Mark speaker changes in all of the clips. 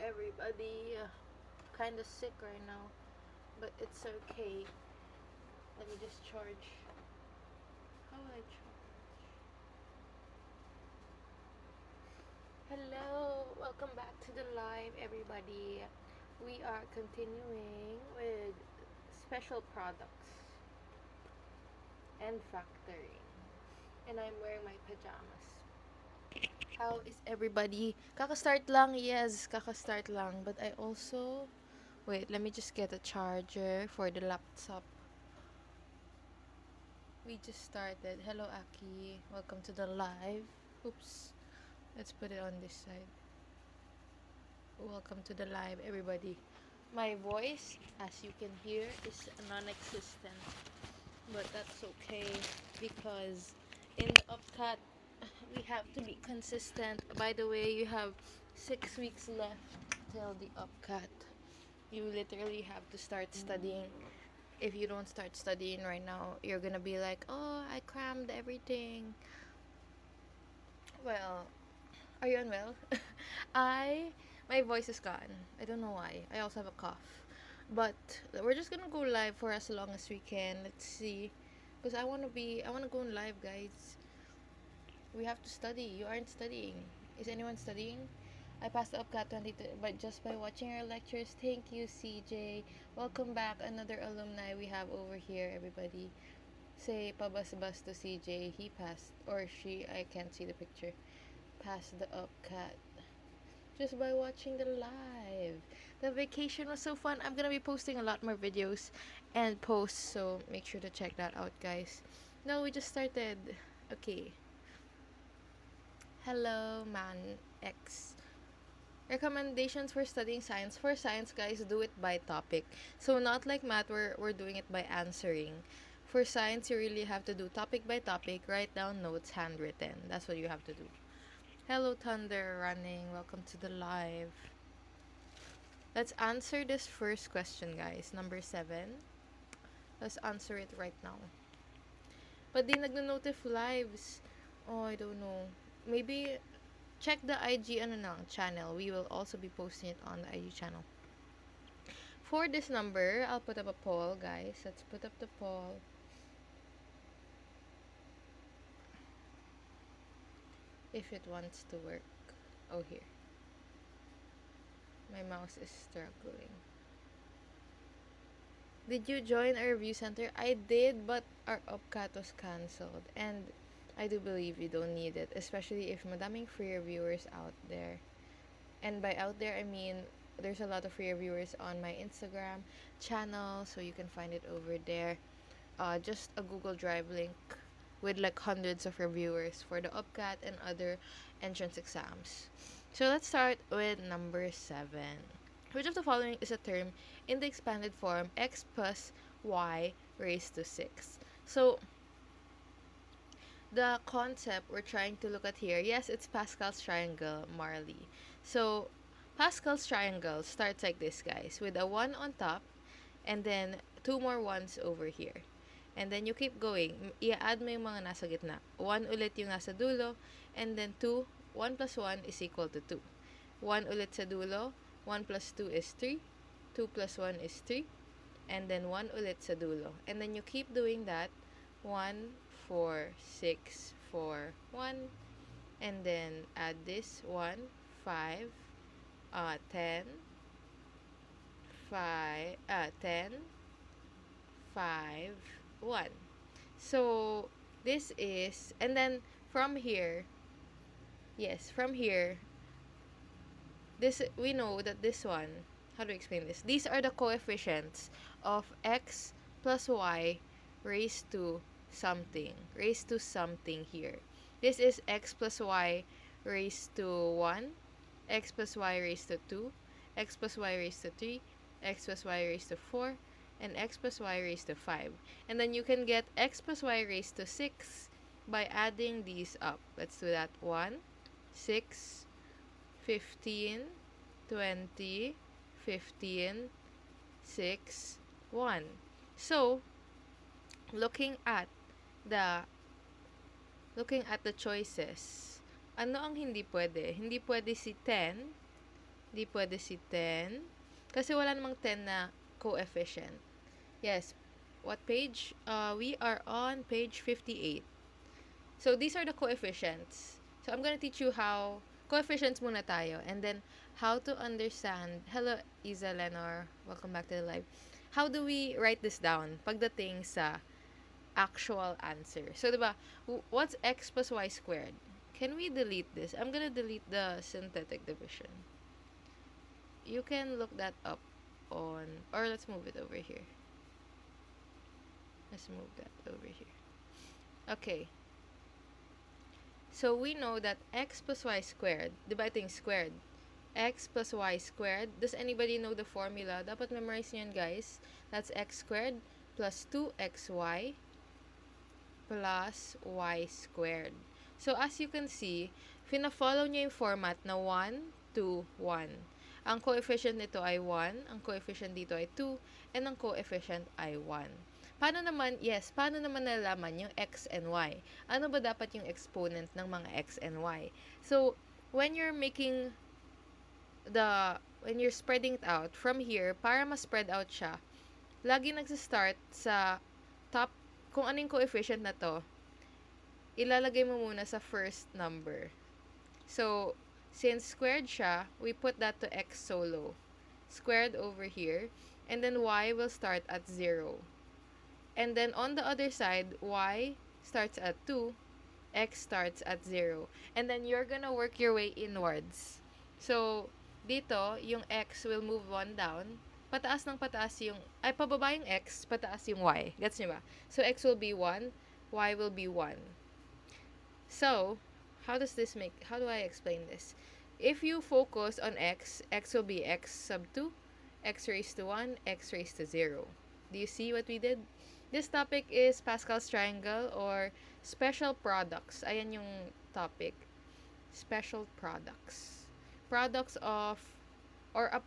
Speaker 1: everybody. Kinda sick right now, but it's okay. Let me just charge. How will I charge? Hello, welcome back to the live, everybody. We are continuing with special products and factoring, and I'm wearing my pajamas. How is everybody? Kaka-start lang, yes, kaka-start lang. But I also... Wait, let me just get a charger for the laptop. We just started. Hello, Aki. Welcome to the live. Oops. Let's put it on this side. Welcome to the live, everybody. My voice, as you can hear, is non-existent. But that's okay because in the upcut, we have to be consistent. By the way, you have 6 weeks left till the upcut. You literally have to start studying. If you don't start studying right now, you're gonna be like, oh, I crammed everything. Well, are you unwell? My voice is gone. I don't know why. I also have a cough. But we're just gonna go live for as long as we can. Let's see. Because I wanna go live, guys. We have to study. You aren't studying. Is anyone studying? I passed the UPCAT 22, but just by watching our lectures. Thank you, CJ. Welcome back. Another alumni we have over here, everybody. Say pabas-bas to CJ. He passed, or she, I can't see the picture. Passed the UPCAT just by watching the live. The vacation was so fun. I'm gonna be posting a lot more videos and posts, so make sure to check that out, guys. No, we just started. Okay. Hello, man X. Recommendations for studying science. For science, guys, do it by topic. So not like math, we're doing it by answering. For science, you really have to do topic by topic, write down notes, handwritten. That's what you have to do. Hello, Thunder Running. Welcome to the live. Let's answer this first question, guys. Number 7. Let's answer it right now. But di nagno-notif lives. Oh, I don't know. Maybe check the IG channel. We will also be posting it on the IG channel. For this number, I'll put up a poll, guys. Let's put up the poll. If it wants to work. Oh, here. My mouse is struggling. Did you join our review center? I did, but our UPCAT was cancelled. And I do believe you don't need it, especially if madaming free reviewers out there. And by out there, I mean there's a lot of free reviewers on my Instagram channel, so you can find it over there. Just a Google Drive link with like hundreds of reviewers for the UPCAT and other entrance exams. So let's start with number 7. Which of the following is a term in the expanded form x plus y raised to 6? So, the concept we're trying to look at here, yes, it's Pascal's triangle, Marley. So, Pascal's triangle starts like this, guys, with a 1 on top, and then 2 more 1s over here. And then you keep going. I-add mo yung mga nasa gitna. 1 ulit yung nasa dulo, and then 2, 1 plus 1 is equal to 2. 1 ulit sa dulo, 1 plus 2 is 3, 2 plus 1 is 3, and then 1 ulit sa dulo. And then you keep doing that, 1, 4, 6, 4, 1, and then add this, 1, 5, 10, 5, 10, 5, 1. So, this is, and then from here, yes, from here, this, we know that this one, how do I explain this? These are the coefficients of x plus y raised to something here. This is x plus y raised to 1, x plus y raised to 2, x plus y raised to 3, x plus y raised to 4, and x plus y raised to 5. And then you can get x plus y raised to 6 by adding these up. Let's do that. 1, 6, 15, 20, 15, 6, 1. So, looking at the choices, ano ang hindi pwede? Hindi pwede si 10, Di pwede si 10. Kasi wala namang 10 na coefficient. Yes. What page? We are on page 58. So, these are the coefficients. So, I'm gonna teach you how, coefficients muna tayo, and then, how to understand, hello, Isa Lenor, welcome back to the live. How do we write this down pagdating sa actual answer? So, diba, what's x plus y squared? Can we delete this? I'm gonna delete the synthetic division. You can look that up on, or let's move it over here. Let's move that over here. Okay. So, we know that x plus y squared, diba ito yung squared? X plus y squared. Does anybody know the formula? Dapat memorize nyo yan, guys. That's x squared plus 2xy plus y squared. So, as you can see, fina-follow nyo yung format na 1, 2, 1. Ang coefficient nito ay 1, ang coefficient dito ay 2, and ang coefficient ay 1. Paano naman nalalaman yung x and y? Ano ba dapat yung exponent ng mga x and y? So, when you're spreading it out from here, para ma-spread out siya, lagi nagsistart sa top, kung anong coefficient na to, ilalagay mo muna sa first number. So, since squared siya, we put that to x solo. Squared over here, and then y will start at 0. And then on the other side, y starts at 2, x starts at 0. And then you're gonna work your way inwards. So, dito, yung x will move 1 down. Pataas ng pataas yung, pababa yung x, pataas yung y. Gets nyo ba? So, x will be 1, y will be 1. So, how do I explain this? If you focus on x will be x sub 2, x raised to 1, x raised to 0. Do you see what we did? This topic is Pascal's triangle or special products. Ayan yung topic. Special products. Products of, or a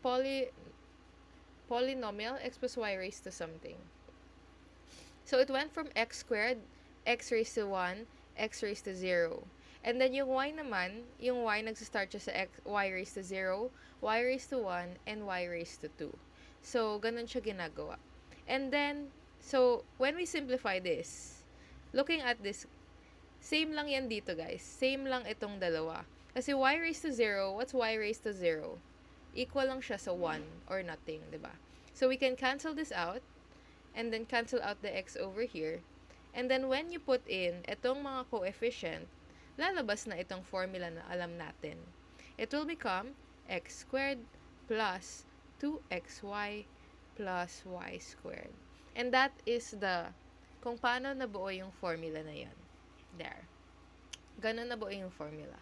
Speaker 1: polynomial, x plus y raised to something. So, it went from x squared, x raised to 1, x raised to 0. And then, yung y naman, yung y nagsistart siya sa y raised to 0, y raised to 1, and y raised to 2. So, ganun siya ginagawa. And then, so, when we simplify this, looking at this, same lang yan dito, guys. Same lang itong dalawa. Kasi y raised to 0, what's y raised to 0? Equal lang siya sa 1 or nothing, diba? So, we can cancel this out, and then cancel out the x over here. And then, when you put in itong mga coefficient, lalabas na itong formula na alam natin. It will become x squared plus 2xy plus y squared. And that is kung paano nabuo yung formula na yan. There. Ganun nabuo yung formula.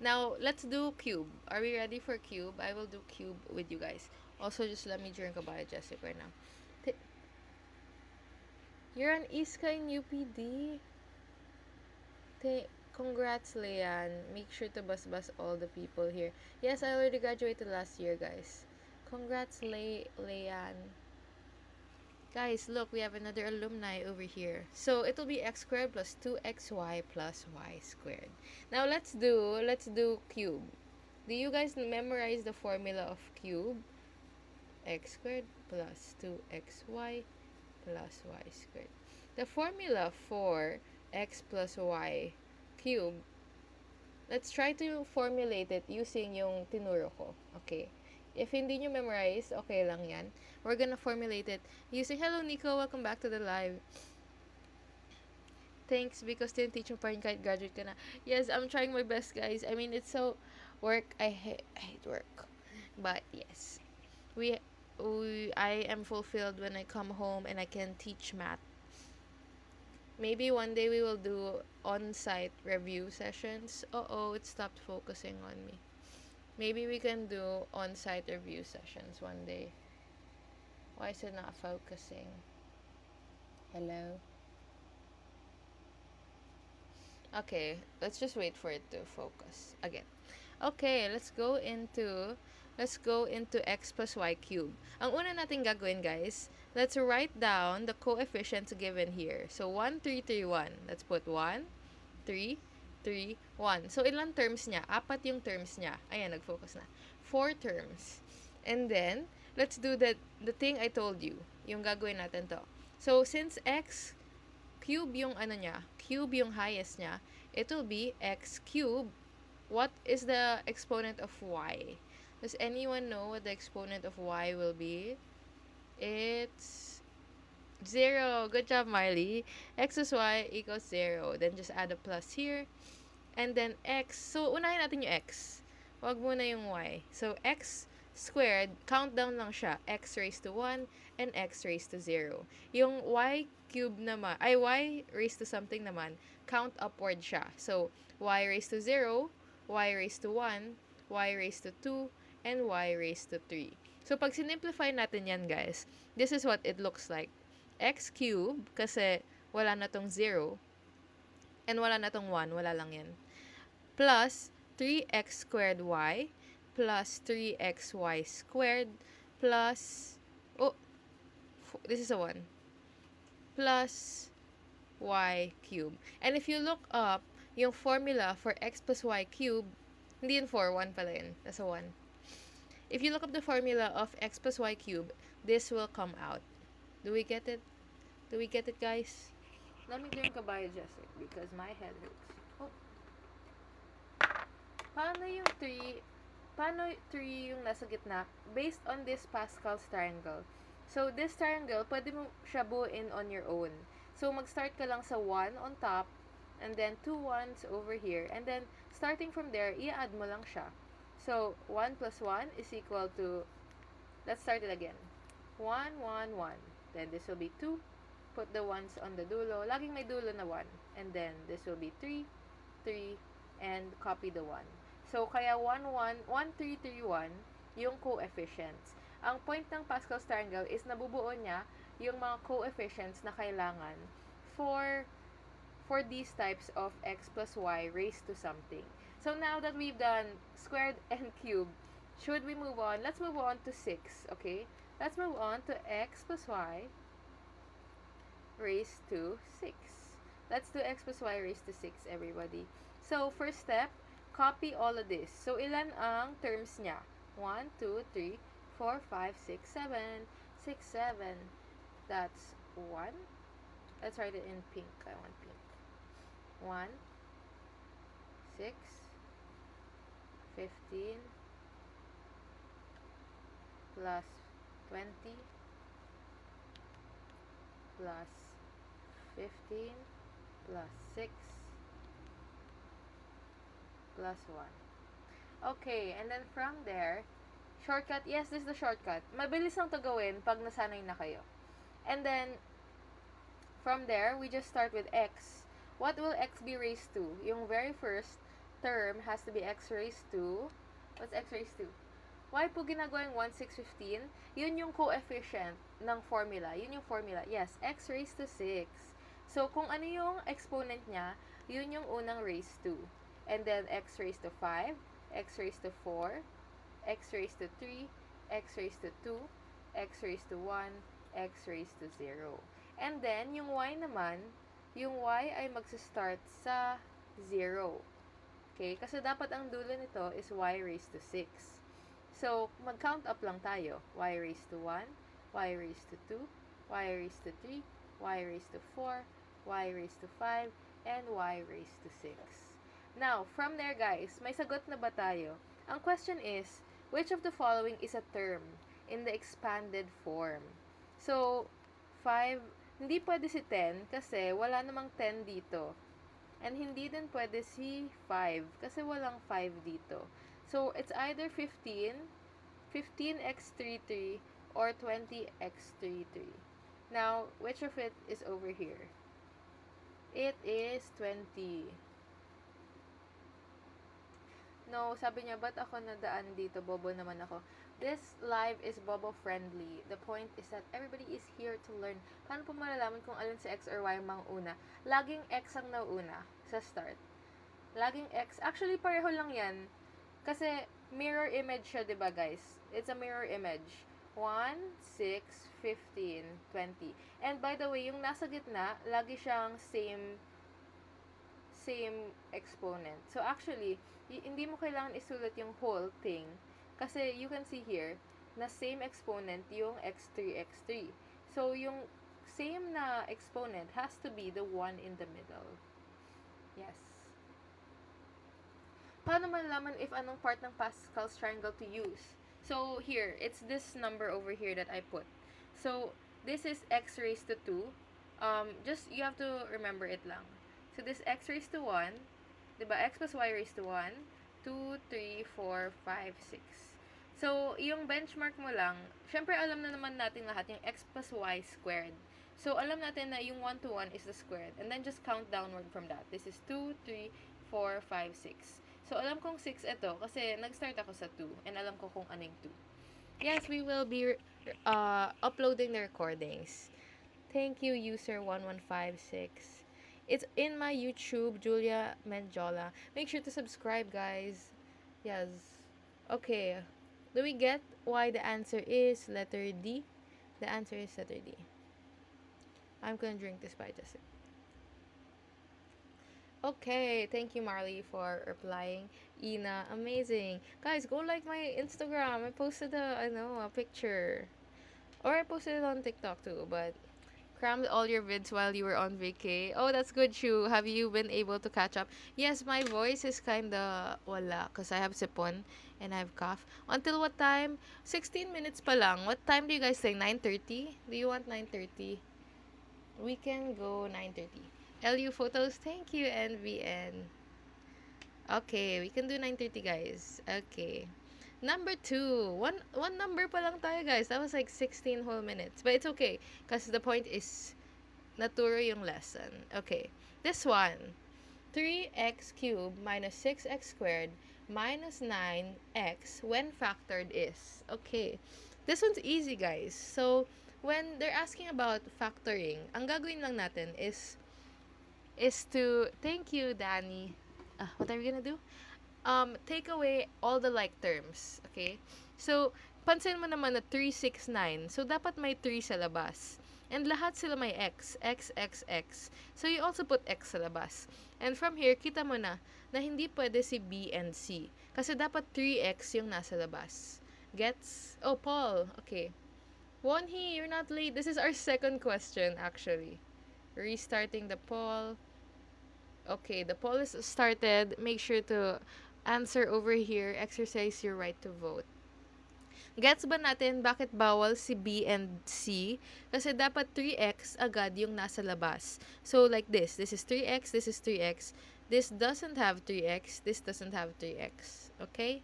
Speaker 1: Now, let's do cube. Are we ready for cube? I will do cube with you guys. Also, just let me drink a biogesic right now. You're an Iska in UPD. Congrats, Leanne. Make sure to bus all the people here. Yes, I already graduated last year, guys. Congrats, Leanne. Guys, look, we have another alumni over here. So, it'll be x squared plus 2xy plus y squared. Now, let's do cube. Do you guys memorize the formula of cube? X squared plus 2xy plus y squared. The formula for x plus y cube, let's try to formulate it using yung tinuro ko. Okay. If hindi nyo memorize, okay lang yan. We're gonna formulate it using, hello Nico, welcome back to the live. Thanks because teach mo pa rin kahit graduate ka na. Yes, I'm trying my best, guys. I mean, it's so work. I hate work. But yes, I am fulfilled when I come home and I can teach math. Maybe one day we will do on-site review sessions. It stopped focusing on me. Maybe we can do on-site review sessions one day. Why is it not focusing? Hello? Okay, let's just wait for it to focus again. Okay, let's go into x plus y cube. Ang una natin gagawin, guys, let's write down the coefficients given here. So, 1, 3, 3, 1. Let's put 1, 3, 3, 1. So, ilang terms niya? 4 yung terms niya. Ayan, nag-focus na. 4 terms. And then, let's do the thing I told you. Yung gagawin natin to. So, since x cube yung ano niya, cube yung highest niya, it will be x cube. What is the exponent of y? Does anyone know what the exponent of y will be? It's 0. Good job, Marley. X plus y equals 0. Then just add a plus here. And then x. So, unahin natin yung x. Wag muna yung y. So, x squared, count down lang siya. X raised to 1 and x raised to 0. Yung y cube naman, y raised to something naman, count upward siya. So, y raised to 0, y raised to 1, y raised to 2, and y raised to 3. So, pag sinimplify natin yan, guys, this is what it looks like. X cube, kasi wala na tong 0, and wala na tong 1, wala lang yan, plus 3x squared y, plus 3xy squared, plus, this is a 1, plus y cube. And if you look up, yung formula for x plus y cube, hindi yun 4, 1 pala yun. That's a 1. If you look up the formula of x plus y cube, this will come out. Do we get it? Do we get it, guys? Let me drink a biogesic because my head hurts. Oh. Paano yung 3 yung nasa gitna? Based on this Pascal's triangle. So, this triangle, pwede mo siya buuin on your own. So, mag-start ka lang sa 1 on top, and then 2 1s over here, and then, starting from there, i-add mo lang siya. So, 1 plus 1 is equal to, let's start it again. 1, 1, 1. Then, this will be 2. Put the 1s on the dulo. Laging may dulo na 1. And then, this will be 3, 3, and copy the 1. So, kaya 1, 1, 1, 3, 3, 1, yung coefficients. Ang point ng Pascal's triangle is nabubuo niya yung mga coefficients na kailangan for these types of x plus y raised to something. So, now that we've done squared and cubed, should we move on? Let's move on to 6, okay? Let's move on to x plus y raised to 6. Let's do x plus y raised to 6, everybody. So, first step, copy all of this. So, ilan ang terms niya? 1, 2, 3, 4, 5, 6, 7. 6, 7. That's 1. Let's write it in pink. I want pink. 1, 6, 15, plus 20, plus 15, plus 6, plus 1. Okay, and then from there, shortcut, yes, this is the shortcut. Mabilis lang to gawin pag nasanay na kayo. And then, from there, we just start with x. What will x be raised to? Yung very first term has to be x raised to, what's x raised to? Why po ginagawa yung 1, 6, 15? Yun yung coefficient ng formula. Yun yung formula. Yes, x raised to 6. So, kung ano yung exponent niya, yun yung unang raised to. And then, x raised to 5, x raised to 4, x raised to 3, x raised to 2, x raised to 1, x raised to 0. And then, yung y naman, yung y ay magsa-start sa 0. Okay? Kasi dapat ang dulo nito is y raised to 6. So, mag-count up lang tayo. Y raised to 1, y raised to 2, y raised to 3, y raised to 4, y raised to 5, and y raised to 6. Now, from there guys, may sagot na ba tayo? Ang question is, which of the following is a term in the expanded form? So, 5, hindi pwede si 10 kasi wala namang 10 dito. And hindi din pwede si 5 kasi walang 5 dito. So, it's either 15, 15x33, or 20x33. Now, which of it is over here? It is 20. No, sabi niya, ba't ako nadaan dito? Bobo naman ako. This live is bobo friendly. The point is that everybody is here to learn. Paano po malalaman kung alin si X or Y mang una? Laging X ang nauuna sa start. Laging X. Actually, pareho lang yan. Kasi mirror image siya, diba guys? It's a mirror image. 1, 6, 15, 20. And by the way, yung nasa gitna, lagi siyang same exponent. So actually, hindi mo kailangan isulat yung whole thing. Kasi you can see here, na same exponent yung x3, x3. So, yung same na exponent has to be the one in the middle. Yes. Paano malalaman if anong part ng Pascal's triangle to use? So, here, it's this number over here that I put. So, this is x raised to 2. Just, you have to remember it lang. So, this x raised to 1, diba? X plus y raised to 1, 2, 3, 4, 5, 6. So, yung benchmark mo lang, syempre alam na naman natin lahat yung x plus y squared. So, alam natin na yung 1 to 1 is the squared. And then, just count downward from that. This is 2, 3, 4, 5, 6. So, alam kong 6 ito kasi nag-start ako sa 2 and alam ko kung anong 2. Yes, we will be uploading the recordings. Thank you, user 1156. It's in my YouTube, Julia Menjola. Make sure to subscribe, guys. Yes. Okay. Do we get why the answer is letter D? The answer is letter D. I'm gonna drink this by just. Okay, thank you, Marley, for replying. Ina, amazing. Guys, go like my Instagram. I posted a picture. Or I posted it on TikTok too, but crammed all your vids while you were on vacay. Oh, that's good, Shu. Have you been able to catch up? Yes, my voice is kinda wala because I have sipon and I have cough. Until what time? 16 minutes pa lang. What time do you guys think? 9:30? Do you want 9:30? We can go 9:30. LU photos, thank you, NVN. Okay, we can do 9:30, guys. Okay. Number 2. One number pa lang tayo, guys. That was like 16 whole minutes. But it's okay. Because the point is, naturo yung lesson. Okay. This one. 3x cubed minus 6x squared minus 9x when factored is. Okay. This one's easy, guys. So, when they're asking about factoring, ang gagawin lang natin is to, thank you, Danny. What are we gonna do? Take away all the like terms. Okay? So, pansin mo naman na 3, 6, 9. So, dapat may 3 sa labas. And lahat sila may x. X, X, X. So, you also put x sa labas. And from here, kita mo na hindi pwede si B and C. Kasi dapat 3x yung nasa labas. Gets? Oh, Paul. Okay. Wonhee, you're not late. This is our second question, actually. Restarting the poll. Okay, the poll is started. Make sure to answer over here. Exercise your right to vote. Gets ba natin bakit bawal si B and C? Kasi dapat 3x agad yung nasa labas. So, like this. This is 3x, this is 3x. This doesn't have 3x, this doesn't have 3x. Okay?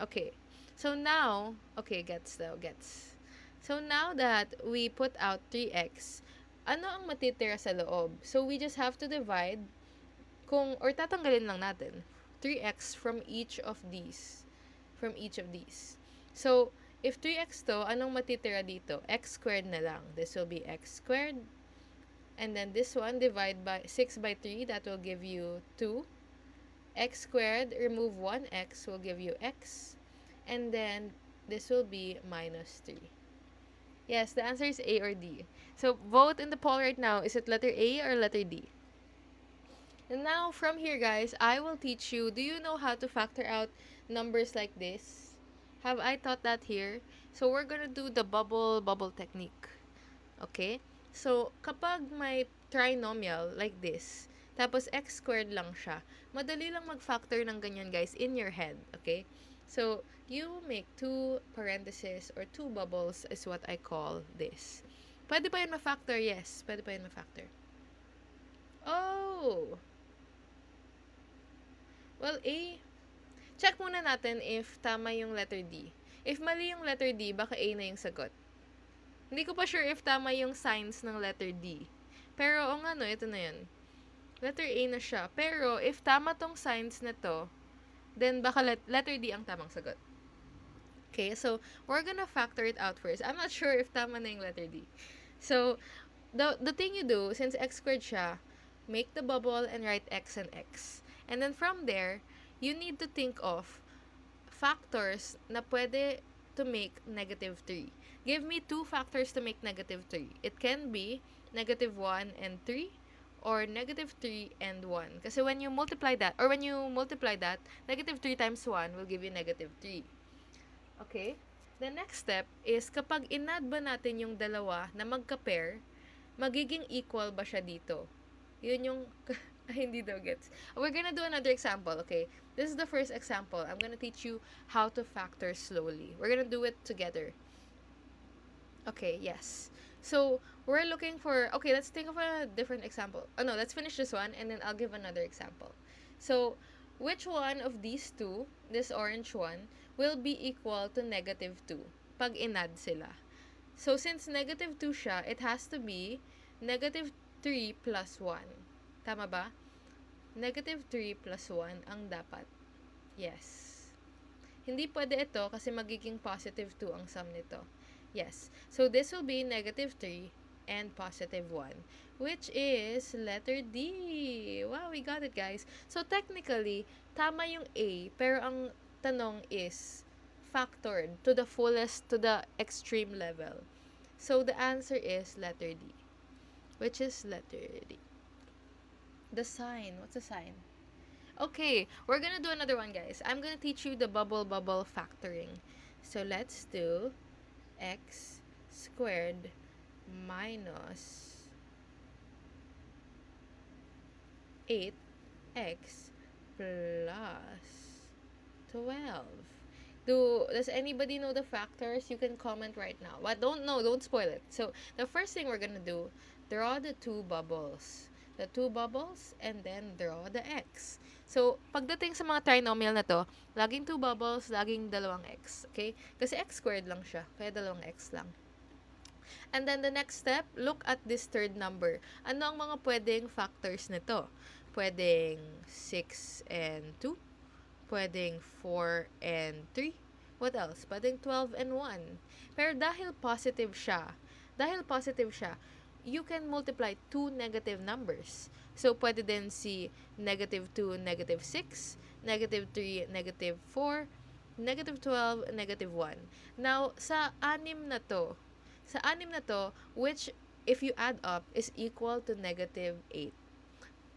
Speaker 1: Okay. So, now, okay, gets. So, now that we put out 3x, ano ang matitira sa loob? So, we just have to divide or tatanggalin lang natin 3x from each of these. So, if 3x to, anong matitira dito? X squared na lang. This will be x squared. And then this one, divide by 6 by 3, that will give you 2. X squared, remove 1x, will give you x. And then, this will be minus 3. Yes, the answer is A or D. So, vote in the poll right now. Is it letter A or letter D? And now, from here, guys, I will teach you, do you know how to factor out numbers like this? Have I taught that here? So, we're gonna do the bubble technique. Okay? So, kapag may trinomial like this, tapos x squared lang siya, madali lang mag-factor ng ganyan, guys, in your head. Okay? So, you make 2 parentheses or 2 bubbles is what I call this. Pwede pa yun ma-factor? Yes. Pwede pa yun ma-factor. Oh! Well, A. Check muna natin if tama yung letter D. If mali yung letter D, baka A na yung sagot. Hindi ko pa sure if tama yung signs ng letter D. Pero, o nga no, ito na yun. Letter A na siya. Pero, if tama tong signs na to, then baka letter D ang tamang sagot. Okay, so, we're gonna factor it out first. I'm not sure if tama na yung letter D. So, the thing you do, since x squared siya, make the bubble and write x and x. And then from there, you need to think of factors na pwede to make negative 3. Give me 2 factors to make negative 3. It can be negative 1 and 3 or negative 3 and 1. Kasi when you multiply that, negative 3 times 1 will give you negative 3. Okay? The next step is kapag inadd ba natin yung dalawa na magka-pair, magiging equal ba siya dito? Yun yung hindi daw gets. We're gonna do another example, okay? This is the first example. I'm gonna teach you how to factor slowly. We're gonna do it together. Okay, yes. So, we're looking for, okay, let's think of a different example. Oh no, let's finish this one and then I'll give another example. So, which one of these two, this orange one, will be equal to negative 2 pag inad sila? So, since negative 2 siya, it has to be negative 3 plus 1. Tama ba? Negative 3 plus 1 ang dapat. Yes. Hindi pwede ito kasi magiging positive 2 ang sum nito. Yes. So, this will be negative 3 and positive 1, which is letter D. Wow, we got it, guys. So, technically, tama yung A, pero ang tanong is factored to the fullest, to the extreme level. So, the answer is letter D, which is letter D. The sign. What's the sign? Okay, we're gonna do another one, guys. I'm gonna teach you the bubble factoring. So let's do x squared minus 8x plus 12. Does anybody know the factors? You can comment right now. What don't know, don't spoil it. So the first thing we're gonna do, draw the two bubbles. The two bubbles and then draw the x. So, pagdating sa mga trinomial na to, laging two bubbles, laging dalawang x. Okay? Kasi x squared lang siya. Kaya dalawang x lang. And then the next step, look at this third number. Ano ang mga pwedeng factors nito? Pwedeng 6 and 2. Pwedeng 4 and 3. What else? Pwedeng 12 and 1. Pero dahil positive siya, you can multiply two negative numbers. So, pwede din si negative 2, negative 6, negative 3, negative 4, negative 12, negative 1. Now, sa anim na to, which, if you add up, is equal to negative 8.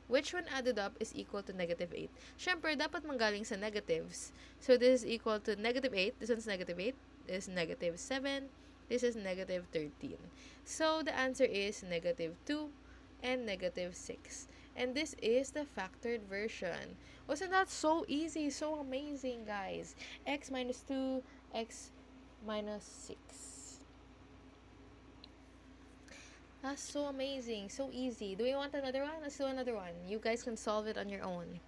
Speaker 1: Which one added up is equal to negative 8? Syempre, dapat manggaling sa negatives. So, this is equal to negative 8. This one's negative 8. This is negative 7. This is negative 13. So, the answer is negative 2 and negative 6. And this is the factored version. Wasn't that so easy? So amazing, guys. X minus 2, x minus 6. That's so amazing. So easy. Do we want another one? Let's do another one. You guys can solve it on your own.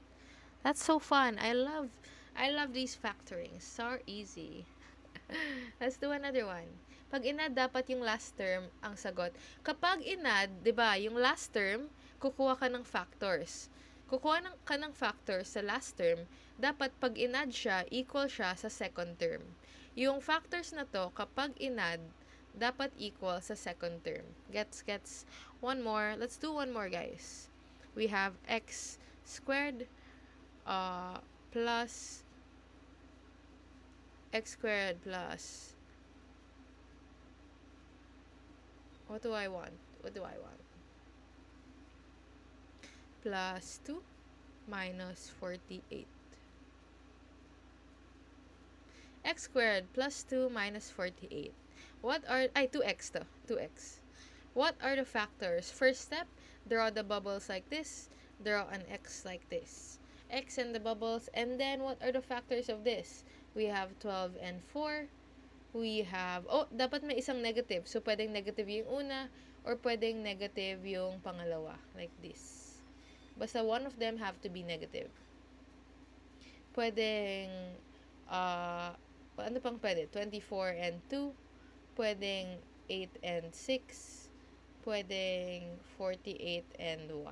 Speaker 1: That's so fun. I love these factorings. So easy. Let's do another one. Pag inad, dapat yung last term ang sagot. Kapag inad, di ba, yung last term, kukuha ka ng factors. Ka ng factors sa last term, dapat pag inad siya, equal siya sa second term. Yung factors na to, kapag inad, dapat equal sa second term. Gets? One more. Let's do one more, guys. We have x squared plus x squared plus, what do I want? Plus 2 minus 48. X squared plus 2 minus 48. 2x to. 2x. What are the factors? First step, draw the bubbles like this. Draw an x like this. X and the bubbles. And then, what are the factors of this? We have 12 and 4. We have, dapat may isang negative. So, pwedeng negative yung una or pwedeng negative yung pangalawa. Like this. Basta one of them have to be negative. Pwedeng, ano pang pwede? 24 and 2. Pwedeng 8 and 6. Pwedeng 48 and 1.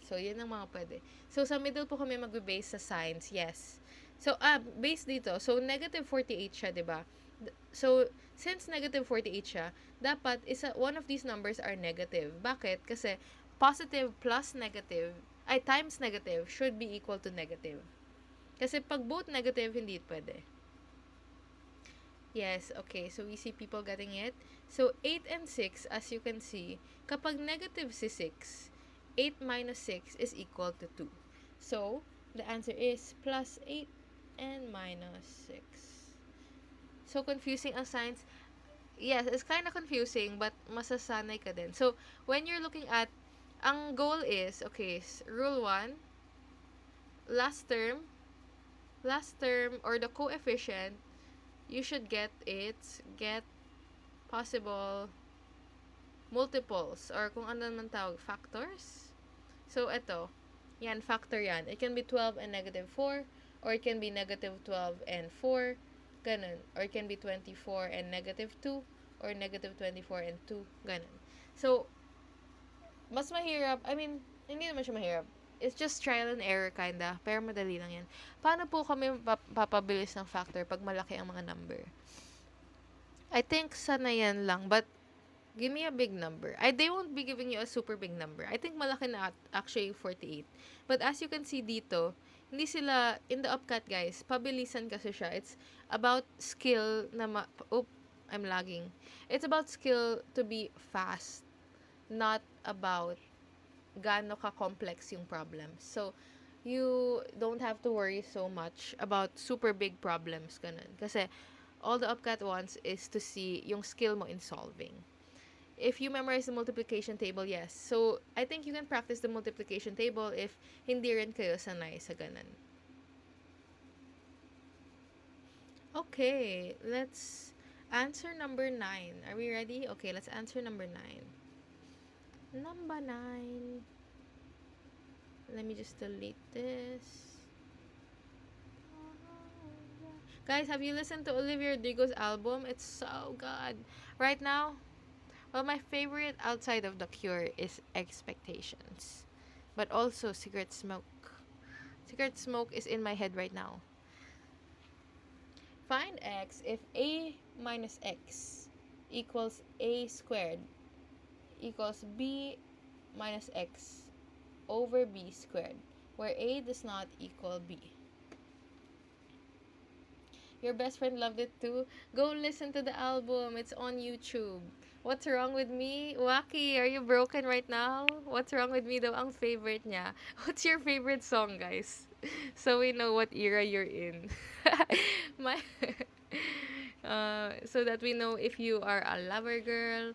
Speaker 1: So, yun ang mga pwede. So, sa middle po kami mag-base sa signs. Yes. So, base dito. So, negative 48 siya, diba? So, since negative 48 siya, dapat one of these numbers are negative. Bakit? Kasi positive plus negative, times negative should be equal to negative. Kasi pag both negative, hindi pwede. Yes, okay. So, we see people getting it. So, 8 and 6, as you can see, kapag negative si 6, 8 minus 6 is equal to 2. So, the answer is plus 8 and minus 6. So, confusing ang signs. Yes, it's kind of confusing, but masasanay ka din. So, when you're looking at, ang goal is, okay, rule 1, last term, or the coefficient, you should get possible multiples, or kung ano naman tawag, factors. So, ito, yan, factor yan. It can be 12 and negative 4, or it can be negative 12 and 4, ganun. Or it can be 24 and negative 2, or negative 24 and 2, ganun. So, mas mahirap, I mean, hindi naman siya mahirap. It's just trial and error kinda, pero madali lang yan. Paano po kami papabilis ng factor pag malaki ang mga number? I think sanayan lang, but give me a big number. They won't be giving you a super big number. I think malaki na actually 48. But as you can see dito, hindi sila, in the upcut guys, pabilisan kasi siya. It's about skill na I'm lagging. It's about skill to be fast, not about gaano ka-complex yung problem. So, you don't have to worry so much about super big problems, ganun. Kasi, all the upcut wants is to see yung skill mo in solving. If you memorize the multiplication table, yes. So, I think you can practice the multiplication table if hindi rin kayo sanay sa ganun. Okay, let's answer number 9. Are we ready? Okay, let's answer number 9. Number 9. Let me just delete this. Guys, have you listened to Olivia Rodrigo's album? It's so good. Right now, well, my favorite outside of The Cure is Expectations. But also Secret Smoke. Secret Smoke is in my head right now. Find x if a minus x equals a squared equals b minus x over b squared, where a does not equal b. Your best friend loved it too. Go listen to the album. It's on YouTube. What's wrong with me? Waki, are you broken right now? What's wrong with me daw ang favorite niya. What's your favorite song, guys? So we know what era you're in. So that we know if you are a lover girl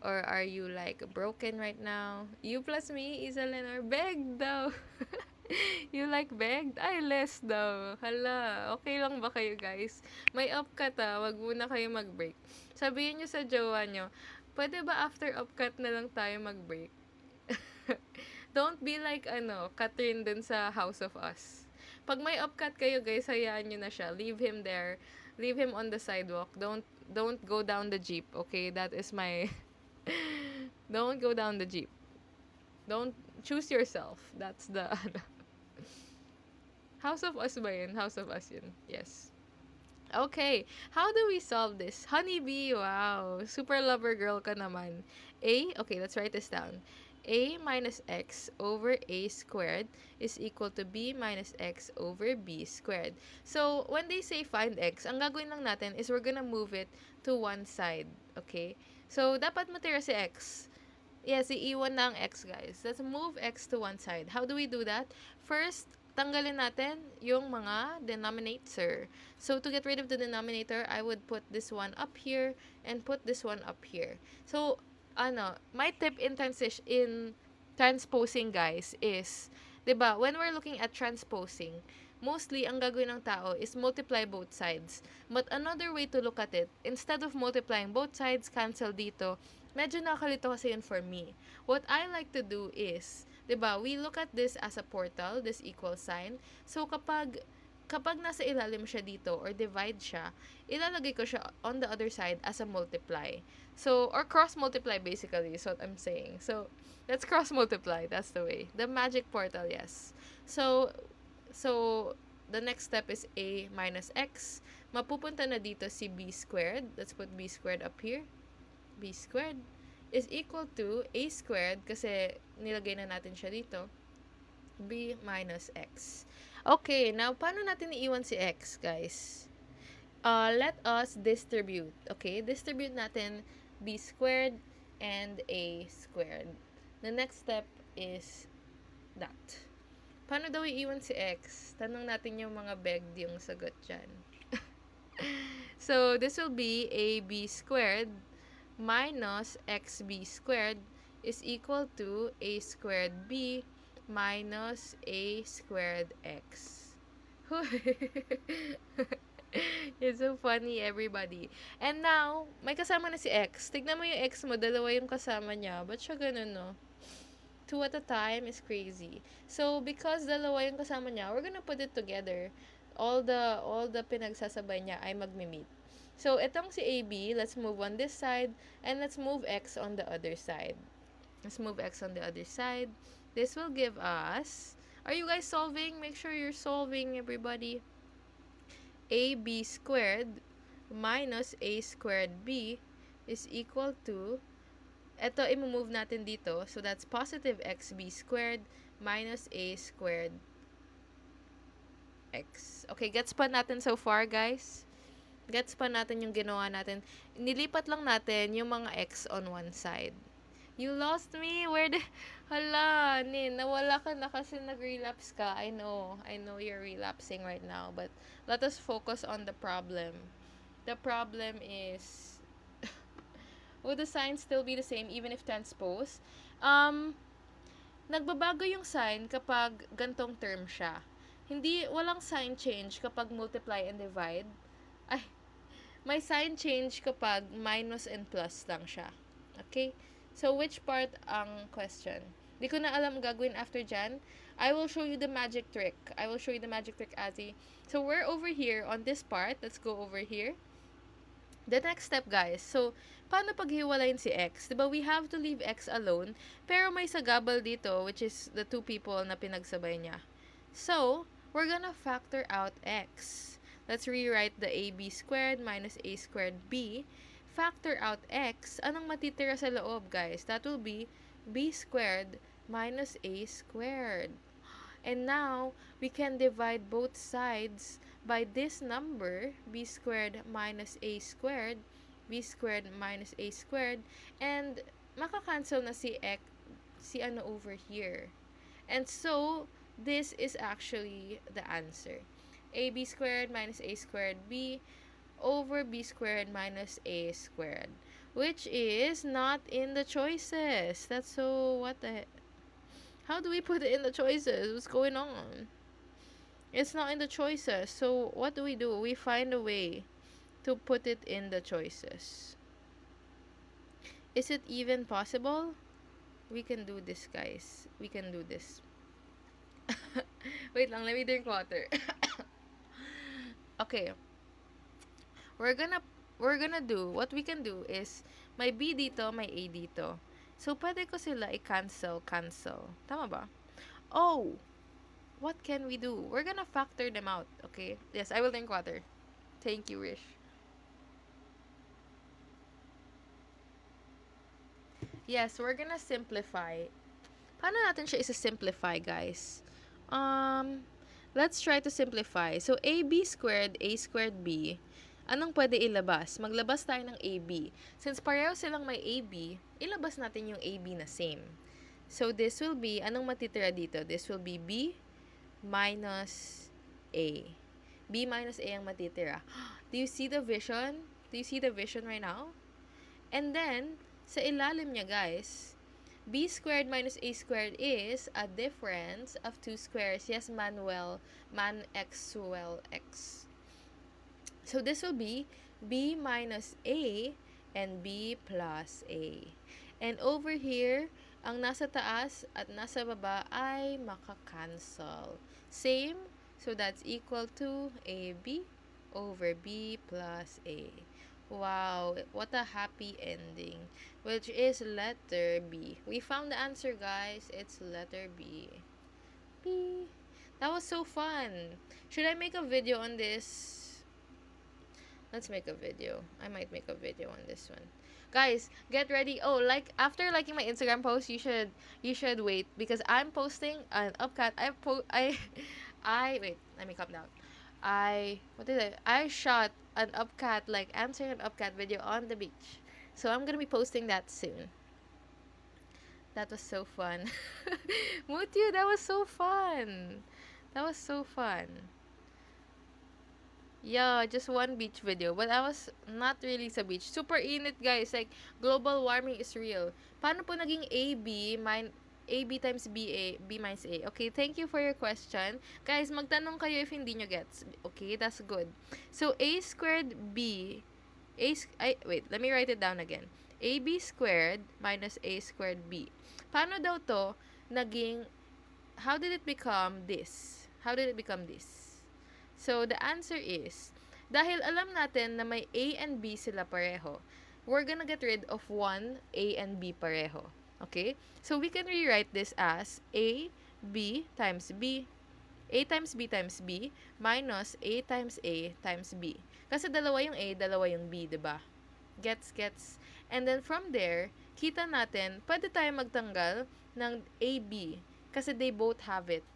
Speaker 1: or are you like broken right now. You plus me, Isalyn, are begged daw. You like begged? Ay, less daw. Hala, okay lang ba kayo guys? May upcut wag muna kayo mag-break. Sabihin nyo sa jowa nyo, pwede ba after upcut na lang tayo mag-break? Don't be like, Catherine dun sa House of Us. Pag may upcut kayo guys, hayaan nyo na siya. Leave him there. Leave him on the sidewalk. Don't go down the jeep, okay? That is my... Don't go down the jeep. Don't choose yourself. That's the... House of Us ba yun? House of Us yun. Yes. Okay. How do we solve this? Honeybee, wow. Super lover girl ka naman. Okay, let's write this down. A minus x over a squared is equal to b minus x over b squared. So, when they say find x, ang gagawin lang natin is we're gonna move it to one side. Okay? So, dapat matira si x. Yes, iiwan na ang x, guys. Let's move x to one side. How do we do that? First, tanggalin natin yung mga denominator. So, to get rid of the denominator, I would put this one up here and put this one up here. So, my tip in transposing, guys, is, 'di ba, when we're looking at transposing, mostly, ang gagawin ng tao is multiply both sides. But another way to look at it, instead of multiplying both sides, cancel dito, medyo nakakalito kasi yun for me. What I like to do is, 'di ba, we look at this as a portal, this equal sign. So, kapag nasa ilalim siya dito or divide siya, ilalagay ko siya on the other side as a multiply. So, or cross-multiply basically is what I'm saying. So, let's cross-multiply. That's the way. The magic portal, yes. So, the next step is a minus x. Mapupunta na dito si b squared. Let's put b squared up here. B squared is equal to a squared kasi nilagay na natin siya dito. B minus x. Okay, now, paano natin iiwan si x, guys? Let us distribute. Okay, distribute natin b squared and a squared. The next step is that. Paano daw iiwan si x? Tanong natin yung mga begged yung sagot dyan. So this will be AB squared minus XB squared is equal to A squared B minus A squared X. It's so funny, everybody. And now, may kasama na si X. Tignan mo yung X mo, dalawa yung kasama niya. Ba't siya ganun, no? Two at a time is crazy. So, because dalawa yung kasama niya, we're gonna put it together. All the pinagsasabay niya ay magmi-meet. So, itong si AB, let's move on this side, and let's move X on the other side. Let's move X on the other side. This will give us, are you guys solving? Make sure you're solving, everybody. AB squared minus A squared B is equal to, eto, i-move natin dito. So, that's positive XB squared minus A squared X. Okay, gets pa natin so far, guys? Gets pa natin yung ginawa natin. Nilipat lang natin yung mga X on one side. You lost me? Where the... Hala, Nin, nawala ka na kasi nag-relapse ka. I know you're relapsing right now. But let us focus on the problem. The problem is... Would the sign still be the same even if transpose? Nagbabago yung sign kapag gantong term siya. Walang sign change kapag multiply and divide. Ay, may sign change kapag minus and plus lang siya. Okay? So, which part ang question? Di ko na alam gagawin after dyan. I will show you the magic trick. Ate. So, we're over here on this part. Let's go over here. The next step, guys. So, paano paghiwalayin si X? Diba, we have to leave X alone. Pero may sagabal dito, which is the two people na pinagsabay niya. So, we're gonna factor out X. Let's rewrite the AB squared minus A squared B. Factor out X. Anong matitira sa loob, guys? That will be B squared minus A squared. And now, we can divide both sides by this number, B squared minus A squared, B squared minus A squared, and makakancel na si X, si ano over here. And so, this is actually the answer. AB squared minus A squared B over B squared minus A squared, which is not in the choices. That's so, what the heck? How do we put it in the choices? What's going on? It's not in the choices. So, what do? We find a way to put it in the choices. Is it even possible? We can do this, guys. We can do this. Wait lang, let me drink water. Okay. We're gonna do, what we can do is, may B dito, may A dito. So, pwede ko sila i-cancel. Tama ba? Oh! What can we do? We're gonna factor them out, okay? Yes, I will drink water. Thank you, Rish. Yes, we're gonna simplify. Paano natin siya isa-simplify, guys? Let's try to simplify. So, AB squared, A squared B. Anong pwede ilabas? Maglabas tayo ng AB. Since pareho silang may AB, ilabas natin yung AB na same. So, this will be, anong matitira dito? This will be B minus A. B minus A ang matitira. Do you see the vision? Do you see the vision right now? And then, sa ilalim niya, guys, B squared minus A squared is a difference of two squares. Yes, Manuel. Man X, well, X. So, this will be B minus A and B plus A. And over here, ang nasa taas at nasa baba ay makakancel. Same. So, that's equal to AB over B plus A. Wow, what a happy ending. Which is letter B. We found the answer, guys. It's letter B. B. That was so fun. Should I make a video on this? Let's make a video. I might make a video on this one. Guys, get ready. Oh, after liking my Instagram post, you should wait because I'm posting an upcut. I wait, let me calm down. I shot an upcat, answering an upcat video on the beach. So I'm gonna be posting that soon. That was so fun. Mutyu, that was so fun. Yeah, just one beach video. But I was not really sa beach. Super init, guys. Like, global warming is real. Paano po naging AB times B minus A? Okay, thank you for your question. Guys, magtanong kayo if hindi nyo gets. Okay, that's good. So, A squared B, wait, let me write it down again. AB squared minus A squared B. Paano daw to naging, how did it become this? How did it become this? So, the answer is, dahil alam natin na may A and B sila pareho, we're gonna get rid of one A and B pareho. Okay? So, we can rewrite this as A, B times B. A times B times B minus A times A times B. Kasi dalawa yung A, dalawa yung B, diba? Gets. And then from there, kita natin, pwede tayo magtanggal ng AB kasi they both have it.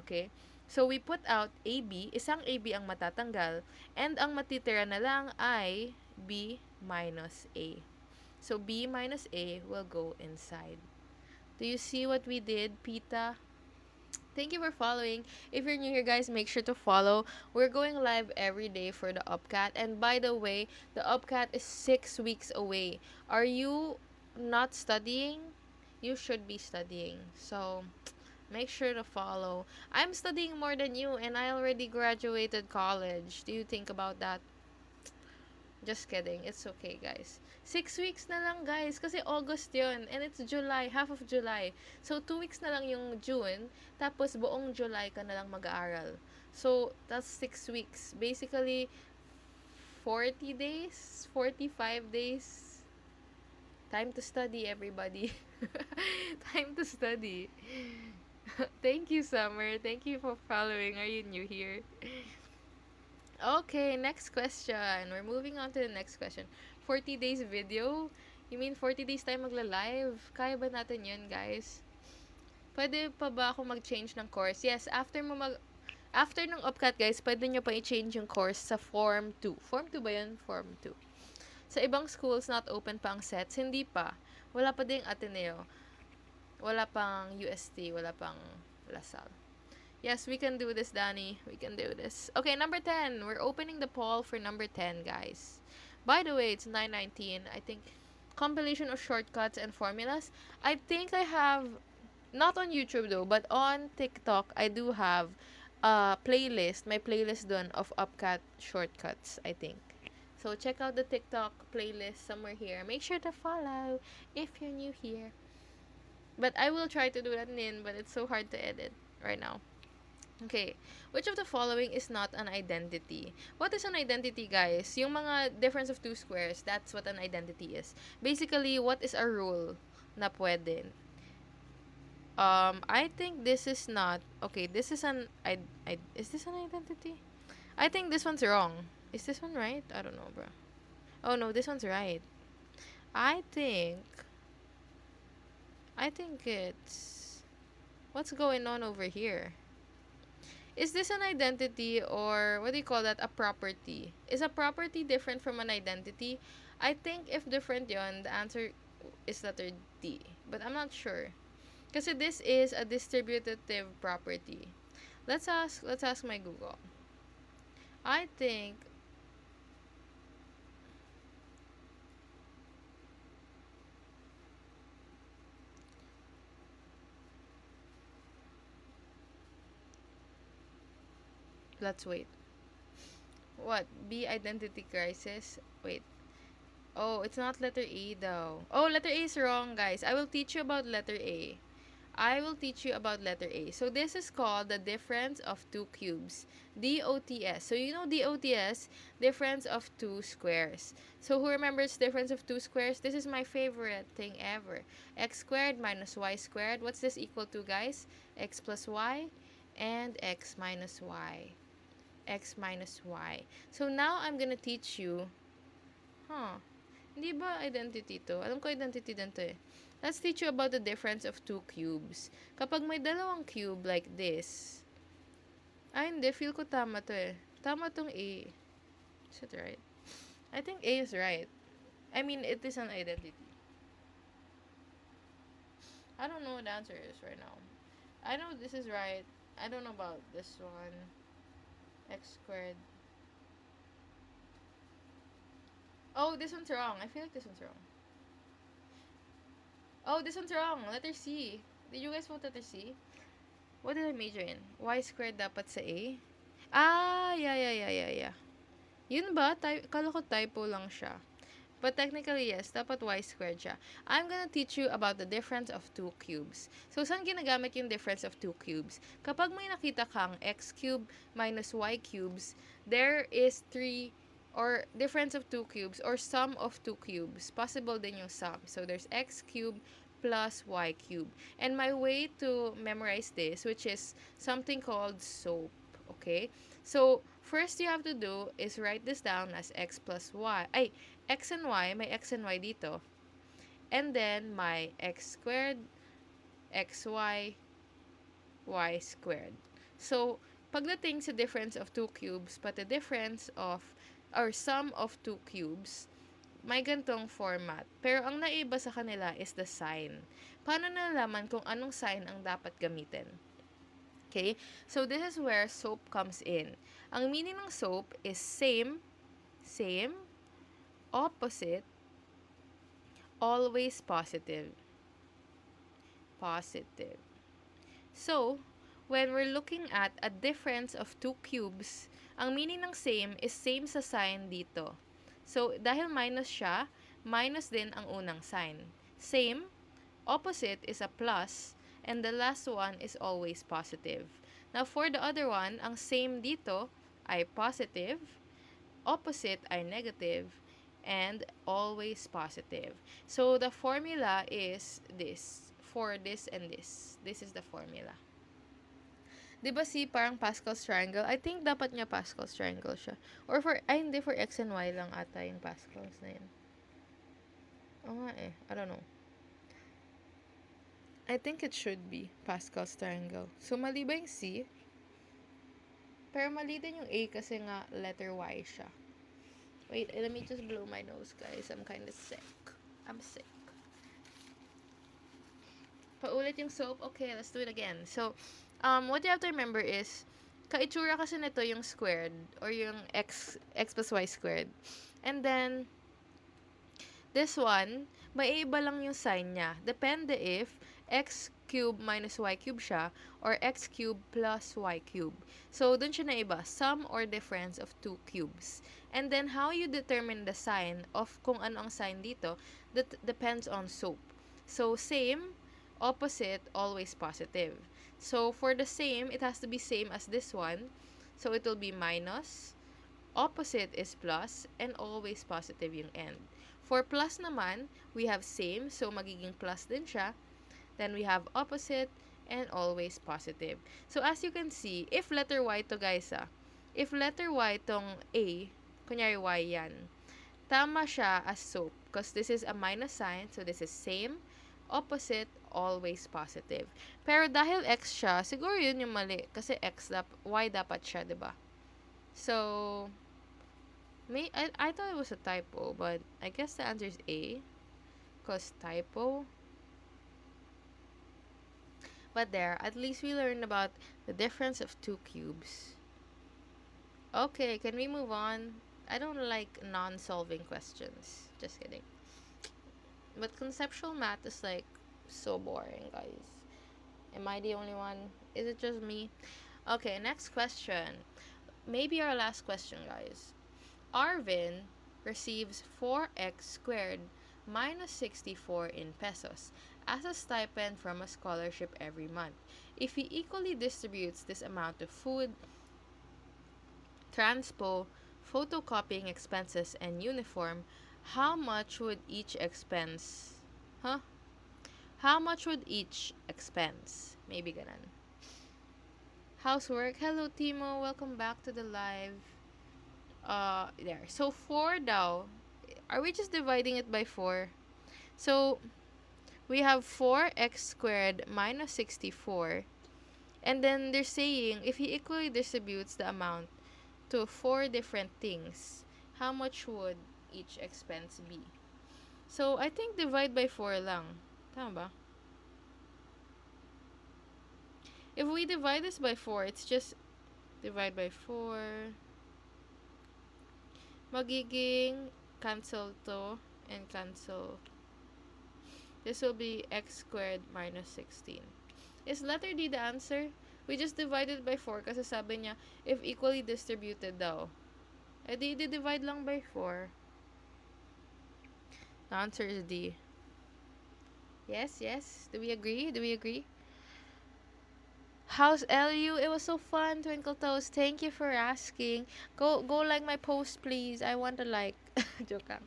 Speaker 1: Okay? So, we put out AB, isang AB ang matatanggal, and ang matitira na lang ay B minus A. So, B minus A will go inside. Do you see what we did, Pita? Thank you for following. If you're new here, guys, make sure to follow. We're going live every day for the UpCat. And by the way, the UpCat is 6 weeks away. Are you not studying? You should be studying. So, make sure to follow. I'm studying more than you, and I already graduated college. Do you think about that? Just kidding. It's okay, guys. 6 weeks na lang, guys. Kasi August yun. And it's July. Half of July. So, 2 weeks na lang yung June. Tapos, buong July ka na lang mag-aaral. So, that's 6 weeks. Basically, 40 days? 45 days? Time to study, everybody. Time to study. Thank you, Summer. Thank you for following. Are you new here? Okay, next question. We're moving on to the next question. 40 days video? You mean 40 days tayo magla-live? Kaya ba natin yun, guys? Pwede pa ba ako mag-change ng course? Yes, after ng UpCat, guys, pwede nyo pa i-change yung course sa Form 2. Form 2 ba yun? Form 2. Sa ibang schools, not open pa ang sets. Hindi pa. Wala pa ding Ateneo. Wala pang UST. Wala pang LaSalle. Yes, we can do this, Danny. We can do this. Okay, number 10. We're opening the poll for number 10, guys. By the way, it's 9:19. I think compilation of shortcuts and formulas. I think I have, not on YouTube though, but on TikTok, I do have a playlist. My playlist done of UpCat shortcuts, I think. So check out the TikTok playlist somewhere here. Make sure to follow if you're new here. But I will try to do that in, but it's so hard to edit right now. Okay, which of the following is not an identity? What is an identity, guys? Yung mga difference of two squares, that's what an identity is. Basically, what is a rule na pwede? I think this is not, okay, this is an, is this an identity? I think this one's wrong. Is this one right? I don't know, bro. Oh, no, this one's right. I think it's, what's going on over here? Is this an identity, or what do you call that? A property. Is a property different from an identity? I think if different yon, the answer is letter D. But I'm not sure. Kasi this is a distributive property. Let's ask my Google. I think let's wait. What? B identity crisis? Wait. Oh, it's not letter A though. Oh, letter A is wrong, guys. I will teach you about letter A. I will teach you about letter A. So this is called the difference of two cubes. DOTS. So you know DOTS, difference of two squares. So who remembers difference of two squares? This is my favorite thing ever. X squared minus y squared. What's this equal to, guys? X plus y and x minus y. X minus y. So now I'm gonna teach you, hindi ba identity to? Alam ko identity din to eh. Let's teach you about the difference of two cubes. Kapag may dalawang cube like this, hindi, feel ko tama to eh. Tama tong A. Is it right? I think A is right. I mean, it is an identity. I don't know what the answer is right now. I know this is right. I don't know about this one. X squared. Oh, this one's wrong. I feel like this one's wrong. Oh, this one's wrong. Letter C. Did you guys vote letter C? What did I major in? Y squared dapat sa A? Ah, yeah. Yun ba? Kala ko typo lang siya. But technically, yes, dapat y squared siya. I'm gonna teach you about the difference of two cubes. So, saan ginagamit yung difference of two cubes? Kapag may nakita kang x cube minus y cubes, there is three or difference of two cubes or sum of two cubes. Possible din yung sum. So, there's x cube plus y cube. And my way to memorize this, which is something called SOAP. Okay? So, first you have to do is write this down as x plus y. Ay, x and y, may x and y dito. And then, my x squared, xy, y squared. So, pagdating sa difference of two cubes, but the difference of, or sum of two cubes, may gantong format. Pero ang naiba sa kanila is the sign. Paano nalaman kung anong sign ang dapat gamitin? Okay? So, this is where SOAP comes in. Ang meaning ng SOAP is same, opposite, always positive. Positive. So, when we're looking at a difference of two cubes, ang meaning ng same is same sa sign dito. So, dahil minus siya, minus din ang unang sign. Same, opposite is a plus, and the last one is always positive. Now, for the other one, ang same dito ay positive, opposite ay negative, and always positive. So, the formula is this. For this and this. This is the formula. Diba si parang Pascal's triangle? I think dapat niya Pascal's triangle siya. Or for, ay hindi, for x and y lang ata yung Pascal's na yun. Oo nga eh. I don't know. I think it should be Pascal's triangle. So, mali ba yung C? Pero mali din yung A kasi nga letter Y siya. Wait, let me just blow my nose, guys. I'm kinda sick. I'm sick. Paulit yung soap. Okay, let's do it again. So, what you have to remember is, kaitsura kasi nito yung squared or yung x plus y squared. And then, this one, may iba lang yung sign niya. Depende if x cube minus y cube siya or x cube plus y cube. So, dun siya na iba. Sum or difference of two cubes. And then, how you determine the sign of kung ano ang sign dito, that depends on SOAP. So, same, opposite, always positive. So, for the same, it has to be same as this one. So, it will be minus, opposite is plus, and always positive yung end. For plus naman, we have same, so magiging plus din siya. Then, we have opposite, and always positive. So, as you can see, if letter Y to guys if letter Y tong A, kunyari Y yan, tama siya as SOAP, because this is a minus sign, so this is same, opposite, always positive. Pero dahil x siya, siguro yun yung mali. Kasi y dapat siya, diba? So, I thought it was a typo, but I guess the answer is A. Because typo. But there, at least we learned about the difference of two cubes. Okay, can we move on? I don't like non-solving questions. Just kidding. But conceptual math is like so boring, guys. Am I the only one? Is it just me? Okay, next question. Maybe our last question, guys. Arvin receives 4x squared minus 64 in pesos as a stipend from a scholarship every month. If he equally distributes this amount to food, transpo, photocopying expenses, and uniform, how much would each expense? How much would each expense? Maybe ganon. Housework. Hello, Timo. Welcome back to the live. There. So, 4 daw. Are we just dividing it by 4? So, we have 4x squared minus 64. And then, they're saying, if he equally distributes the amount to 4 different things, how much would each expense be? So, I think divide by 4 lang. Tama ba? If we divide this by 4, it's just divide by 4. Magiging cancel to, and cancel. This will be x squared minus 16. Is letter D the answer? We just divided by 4 kasi sabi niya, if equally distributed daw. Eh di divide lang by 4. The answer is D. Yes, yes. Do we agree? Do we agree? How's LU? It was so fun, Twinkle Toes. Thank you for asking. Go like my post, please. I want to like. Joke lang.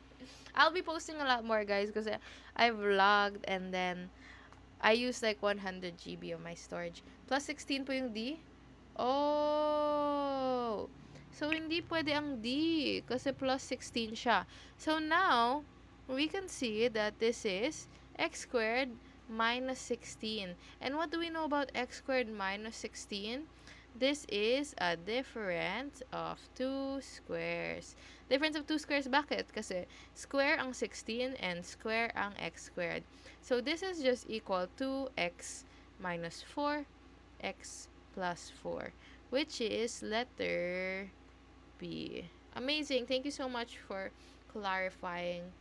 Speaker 1: I'll be posting a lot more, guys, because I vlogged and then I used like 100 GB of my storage. Plus 16 po yung D. Oh! So, hindi pwede ang D kasi plus 16 siya. So, now, we can see that this is x squared minus 16. And what do we know about x squared minus 16? This is a difference of two squares. Difference of two squares, bakit? Kasi square ang 16 and square ang x squared. So, this is just equal to x minus 4, x plus 4, which is letter B. Amazing. Thank you so much for clarifying.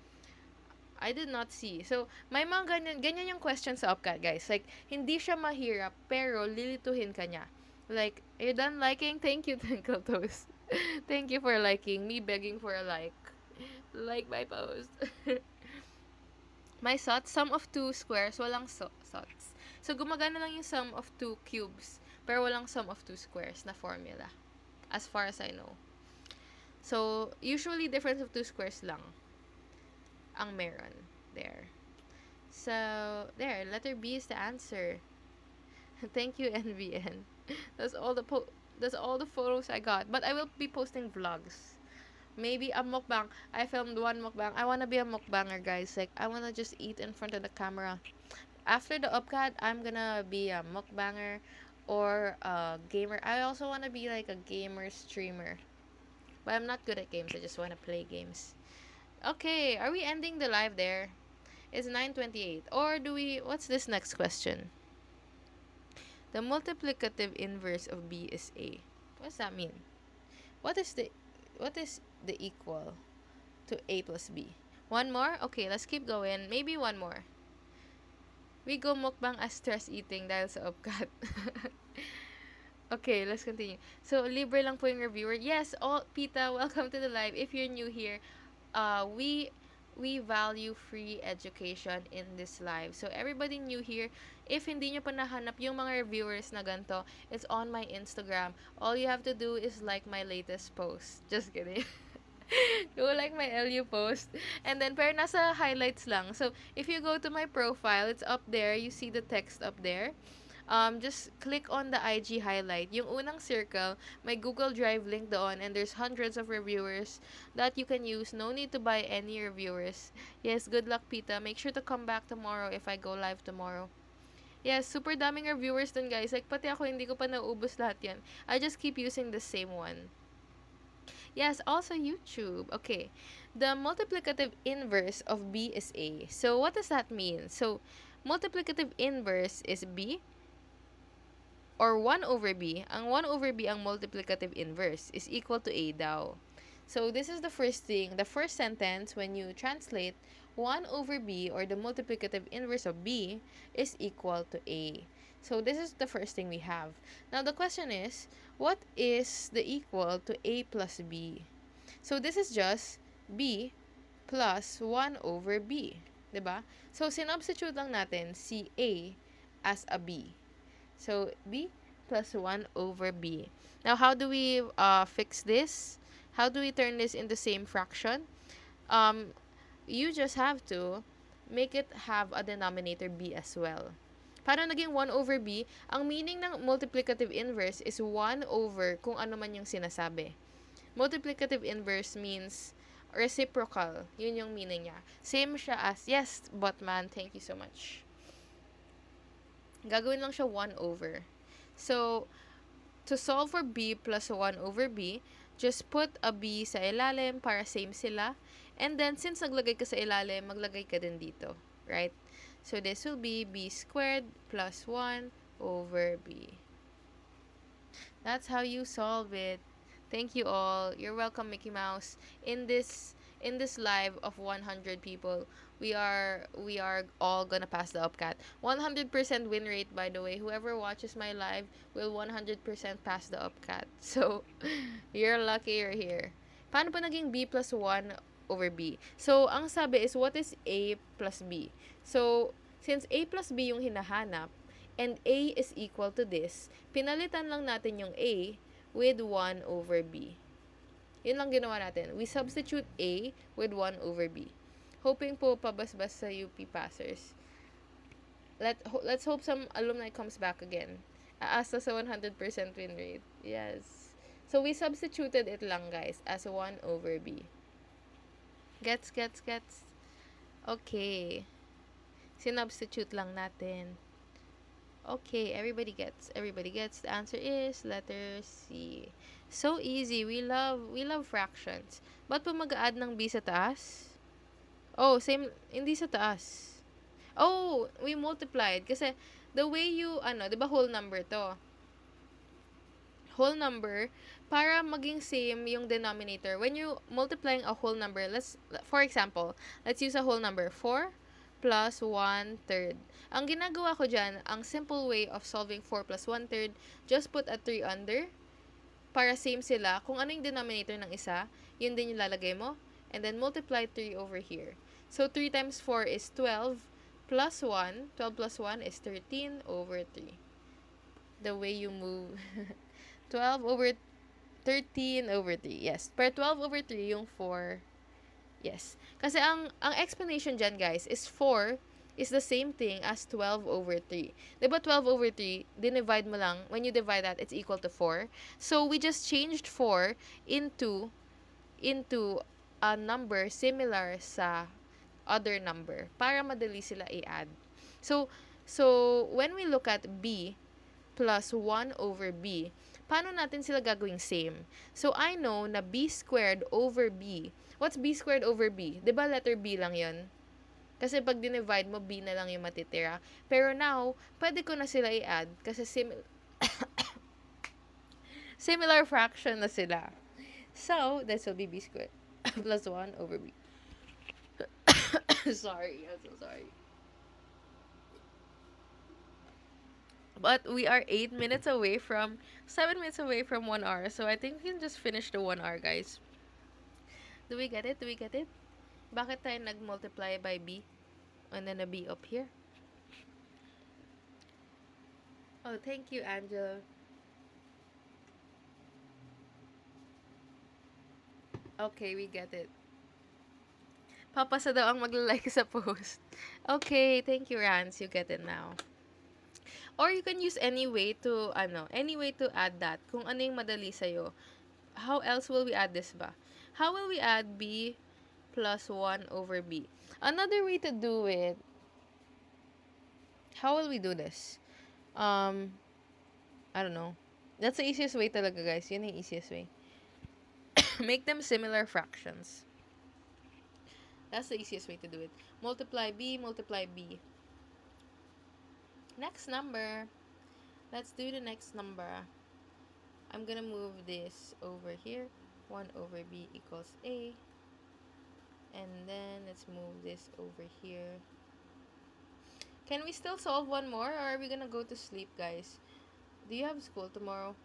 Speaker 1: I did not see. So, may mga ganyan yung question sa UpCat, guys. Like, hindi siya mahirap, pero lilituhin ka niya. Like, are you done liking? Thank you, Twinkle Toes. Thank you for liking. Me begging for a like. Like my post. My thoughts, sum of two squares, walang thoughts. So, gumagana lang yung sum of two cubes, pero walang sum of two squares na formula. As far as I know. So, usually, difference of two squares lang ang meron there. So, there, letter B is the answer. Thank you, NVN. That's all the photos I got. But I will be posting vlogs. Maybe a mukbang. I filmed one mukbang. I wanna be a mukbanger, guys. Like, I wanna just eat in front of the camera. After the UpCat, I'm gonna be a mukbanger or a gamer. I also wanna be like a gamer streamer. But I'm not good at games. I just wanna play games. Okay, are we ending the live there? It's 9:28. Or do we... What's this next question? The multiplicative inverse of B is A. What does that mean? What is the equal to A plus B? One more? Okay, let's keep going. Maybe one more. We go mukbang as stress eating dahil sa UpCat. Okay, let's continue. So, libre lang po yung reviewer. Yes, Pita, welcome to the live. If you're new here, we value free education in this live. So, everybody new here, if hindi nyo pa nahanap yung mga reviewers na ganito, it's on my Instagram. All you have to do is like my latest post. Just kidding. Go like my LU post. And then, pero nasa highlights lang. So, if you go to my profile, it's up there. You see the text up there. Just click on the IG highlight. Yung unang circle, may Google Drive link doon and there's hundreds of reviewers that you can use. No need to buy any reviewers. Yes, good luck, Pita. Make sure to come back tomorrow if I go live tomorrow. Yes, super daming reviewers dun, guys. Like, pati ako, hindi ko pa naubos lahat yan. I just keep using the same one. Yes, also YouTube. Okay. The multiplicative inverse of B is A. So, what does that mean? So, multiplicative inverse is B or 1 over B. Ang 1 over B, ang multiplicative inverse, is equal to A daw. So, this is the first thing. The first sentence, when you translate 1 over B, or the multiplicative inverse of B, is equal to A. So, this is the first thing we have. Now, the question is, what is the equal to A plus B? So, this is just B plus 1 over B. Diba? So, sinubstitute lang natin si A as a B. So, B plus 1 over B. Now, how do we fix this? How do we turn this into same fraction? You just have to make it have a denominator B as well. Paano naging 1 over B? Ang meaning ng multiplicative inverse is 1 over kung ano man yung sinasabi. Multiplicative inverse means reciprocal. Yun yung meaning niya. Same siya as, yes, Botman, thank you so much. Gagawin lang siya 1 over. So, to solve for B plus 1 over B, just put a B sa ilalim para same sila. And then, since naglagay ka sa ilalim, maglagay ka din dito. Right? So, this will be B squared plus 1 over B. That's how you solve it. Thank you all. You're welcome, Mickey Mouse. In this in this live of 100 people, we are all gonna pass the upcat. 100% win rate, by the way. Whoever watches my live will 100% pass the upcat. So, you're lucky you're here. Paano pa naging B plus 1 over B? So, ang sabi is, what is A plus B? So, since A plus B yung hinahanap, and A is equal to this, pinalitan lang natin yung A with 1 over B. Yun lang ginawa natin. We substitute A with 1 over B. Hoping po pabasbas sa UP passers. Let's hope some alumni comes back again. Aasa sa 100% win rate. Yes. So, we substituted it lang, guys, as 1 over B. Gets. Okay. Sinubstitute lang natin. Okay, everybody gets. The answer is letter C. So easy. We love fractions. Ba't pa mag-add ng B sa taas? Oh, same, hindi sa taas. Oh, we multiplied. Kasi, the way you, di ba whole number to? Whole number, para maging same yung denominator. When you multiplying a whole number, for example, let's use a whole number. 4 plus 1/3. Ang ginagawa ko dyan, ang simple way of solving 4 plus 1/3, just put a 3 under, para same sila. Kung ano yung denominator ng isa, yun din yung lalagay mo. And then multiply 3 over here. So, 3 times 4 is 12 plus 1. 12 plus 1 is 13 over 3. The way you move. 12 over 13 over 3. Yes. Per 12 over 3, yung 4. Yes. Kasi ang explanation dyan, guys, is 4 is the same thing as 12 over 3. Diba 12 over 3, dinivide mo lang. When you divide that, it's equal to 4. So, we just changed 4 into a number similar sa other number para madali sila i-add. So, when we look at B plus 1 over B, paano natin sila gagawing same? So, I know na B squared over B. What's B squared over B? Diba letter B lang yun? Kasi pag dinivide mo, B na lang yung matitira. Pero now, pwede ko na sila i-add kasi similar fraction na sila. So, this will be B squared plus 1 over B. Sorry, I'm so sorry. But we are 7 minutes away from 1 hour. So, I think we can just finish the 1 hour, guys. Do we get it? Bakit tayo nag-multiply by B? And then a B up here? Oh, thank you, Angela. Okay, we get it. Papasa daw ang magla-like sa post. Okay, thank you, Rans. You get it now. Or you can use any way to add that. Kung ano yung madali sa'yo. How else will we add this ba? How will we add B plus 1 over B? Another way to do it, how will we do this? I don't know. That's the easiest way talaga, guys. Yun yung easiest way. Make them similar fractions. That's the easiest way to do it. Multiply B. Next number. Let's do the next number. I'm gonna move this over here. 1 over B equals A. And then, let's move this over here. Can we still solve one more? Or are we gonna go to sleep, guys? Do you have school tomorrow?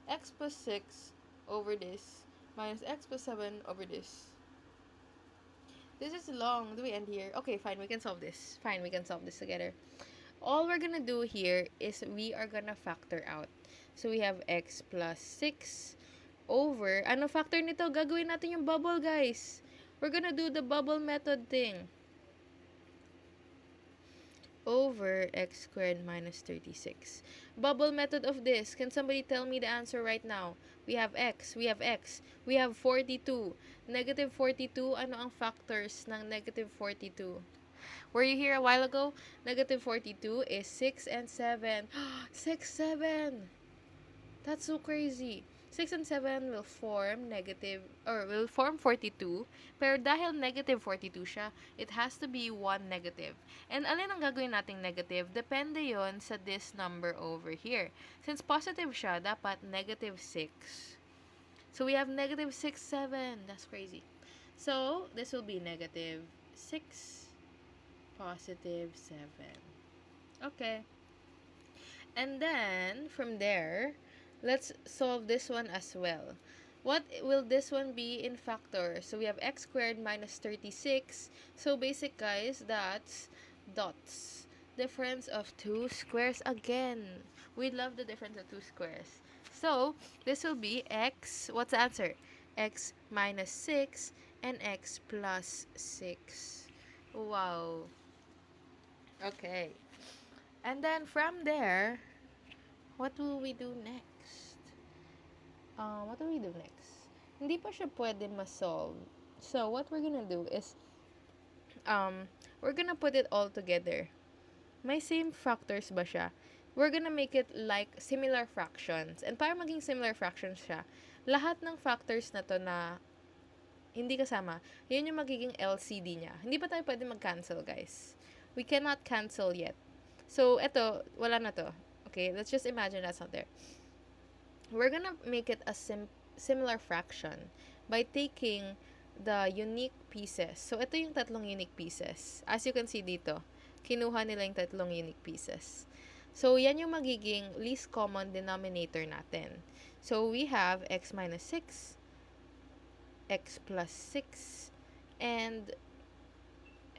Speaker 1: X plus 6 over this minus X plus 7 over this. This is long. Do we end here? Okay, fine. We can solve this. Fine, we can solve this together. All we're gonna do here is we are gonna factor out. So, we have X plus 6 over, ano factor nito? Gagawin natin yung bubble, guys. We're gonna do the bubble method thing. Over X squared minus 36. Bubble method of this. Can somebody tell me the answer right now? We have X. We have 42. Negative 42. Ano ang factors ng negative 42? Were you here a while ago? Negative 42 is 6 and 7. 6, 7. That's so crazy. 6 and 7 will form 42. Pero dahil negative 42 siya, it has to be 1 negative. And alin ang gagawin nating negative? Depende yon sa this number over here. Since positive siya, dapat negative 6. So we have negative 6, 7. That's crazy. So, this will be negative 6, positive 7. Okay. And then, from there, let's solve this one as well. What will this one be in factor? So, we have x squared minus 36. So, basic guys, that's dots. Difference of two squares again. We love the difference of two squares. So, this will be x, what's the answer? X minus 6 and x plus 6. Wow. Okay. And then from there, what will we do next? What do we do next? Hindi pa siya pwede ma-solve. So, what we're gonna do is, we're gonna put it all together. May same factors ba siya? We're gonna make it like similar fractions. And para maging similar fractions siya, lahat ng factors na to na hindi kasama, yun yung magiging LCD niya. Hindi pa tayo pwede mag-cancel, guys. We cannot cancel yet. So, eto, wala na to. Okay, let's just imagine that's not there. We're gonna make it a similar fraction by taking the unique pieces. So, ito yung tatlong unique pieces. As you can see dito, kinuha nila yung tatlong unique pieces. So, yan yung magiging least common denominator natin. So, we have x minus 6, x plus 6, and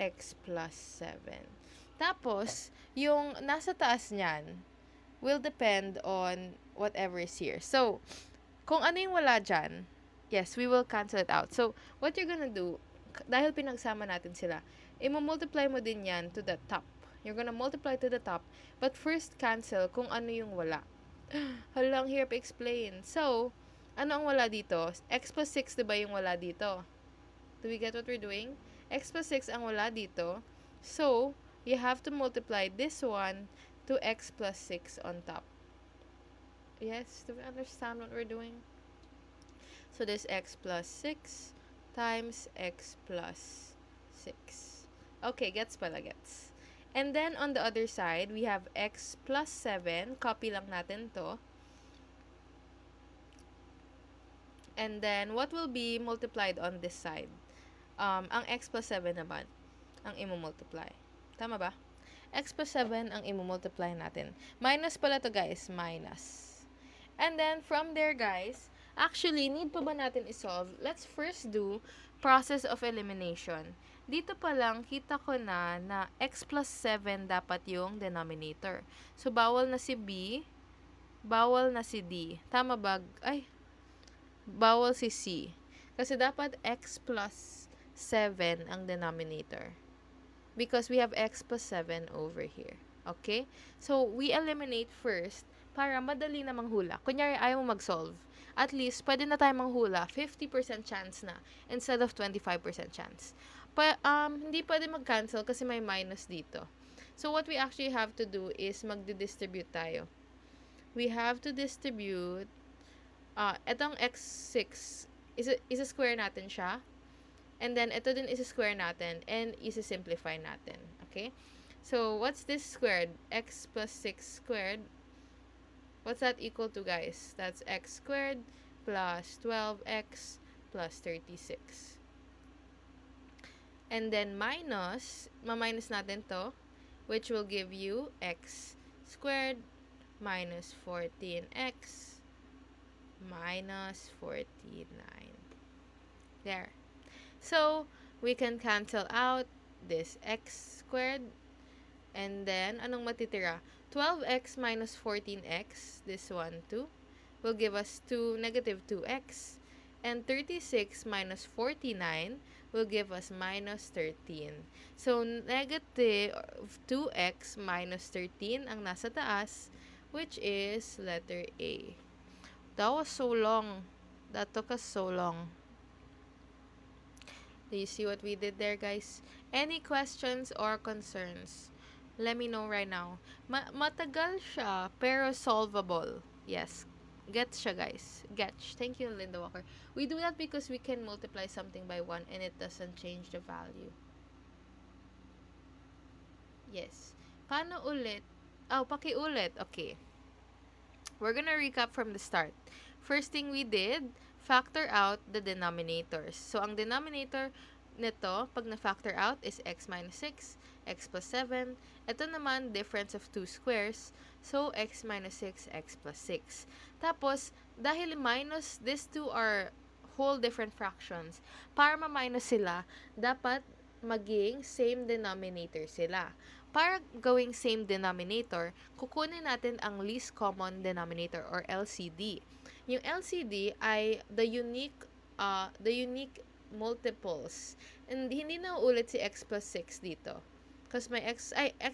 Speaker 1: x plus 7. Tapos, yung nasa taas niyan will depend on whatever is here. So, kung ano yung wala dyan, yes, we will cancel it out. So, what you're gonna do, dahil pinagsama natin sila, i-multiply mo din yan to the top. You're gonna multiply to the top, but first cancel kung ano yung wala. Halang hirap explain. So, ano ang wala dito? X plus 6, diba yung wala dito? Do we get what we're doing? X plus 6 ang wala dito. So, you have to multiply this one to x plus 6 on top. Yes, do we understand what we're doing? So, this x plus 6 times x plus 6. Okay, gets pala, gets. And then, on the other side, we have x plus 7. Copy lang natin to. And then, what will be multiplied on this side? Ang x plus 7 naman, ang imumultiply. Tama ba? X plus 7 ang imumultiply natin. Minus pala to, guys. Minus. And then, from there, guys, actually, need pa ba natin isolve? Let's first do process of elimination. Dito pa lang, kita ko na x plus 7 dapat yung denominator. So, bawal na si B, bawal na si D. Tama ba? Ay, bawal si C. Kasi dapat x plus 7 ang denominator. Because we have x plus 7 over here. Okay? So, we eliminate first para madali na manghula. Kunyari, ayaw mo mag-solve. At least, pwede na tayo manghula. 50% chance na instead of 25% chance. Hindi pwede mag-cancel kasi may minus dito. So, what we actually have to do is magdi-distribute tayo. We have to distribute etong x6, isa-square natin siya. And then, ito din isa-square natin. And isa-simplify natin. Okay? So, what's this squared? X plus 6 squared. What's that equal to, guys? That's x squared plus 12x plus 36. And then, ma-minus natin to, which will give you x squared minus 14x minus 49. There. So, we can cancel out this x squared. And then, anong matitira? 12x minus 14x, this one too, will give us negative 2x. And 36 minus 49 will give us minus 13. So, negative 2x minus 13 ang nasa taas, which is letter A. That was so long. That took us so long. Do you see what we did there, guys? Any questions or concerns? Let me know right now. Matagal siya, pero solvable. Yes. Gets siya, guys. Gets. Thank you, Linda Walker. We do that because we can multiply something by 1 and it doesn't change the value. Yes. Paano ulit? Pakiulit. Okay. We're gonna recap from the start. First thing we did, factor out the denominators. So, ang denominator nito, pag na-factor out, is x minus 6, x plus 7. Ito naman, difference of two squares. So, x minus 6, x plus 6. Tapos, dahil minus, these two are whole different fractions. Para ma-minus sila, dapat maging same denominator sila. Para gawing same denominator, kukunin natin ang least common denominator or LCD. Yung LCD ay the unique multiples. And hindi na ulit si x plus 6 dito. Kasi may x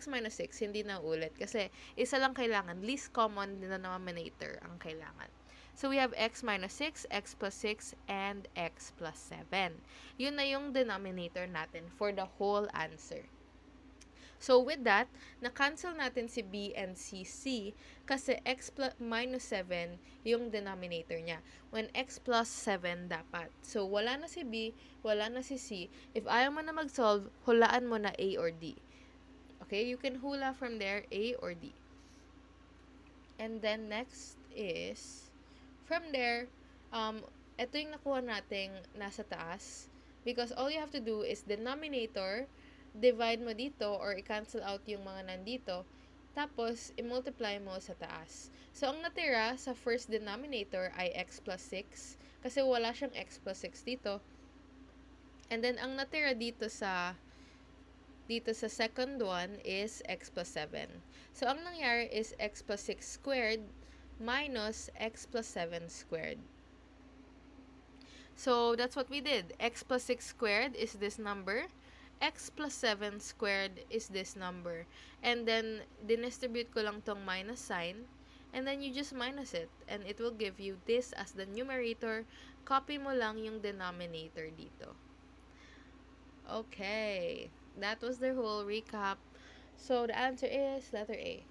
Speaker 1: minus 6, hindi na ulit. Kasi isa lang kailangan, least common denominator ang kailangan. So, we have x minus 6, x plus 6, and x plus 7. Yun na yung denominator natin for the whole answer. So, with that, na-cancel natin si B and si C kasi x plus minus 7 yung denominator niya. When x plus 7 dapat. So, wala na si B, wala na si C. If ayaw mo na mag-solve, hulaan mo na A or D. Okay? You can hula from there, A or D. And then, next is, from there, ito yung nakuha nating nasa taas. Because all you have to do is denominator, divide mo dito or i-cancel out yung mga nandito, tapos i-multiply mo sa taas. So, ang natira sa first denominator ay x plus 6 kasi wala siyang x plus 6 dito. And then, ang natira dito sa second one is x plus 7. So, ang nangyari is x plus 6 squared minus x plus 7 squared. So, that's what we did. X plus 6 squared is this number. X plus 7 squared is this number. And then, dinistribute ko lang tong minus sign. And then, you just minus it. And it will give you this as the numerator. Copy mo lang yung denominator dito. Okay. That was the whole recap. So, the answer is letter A.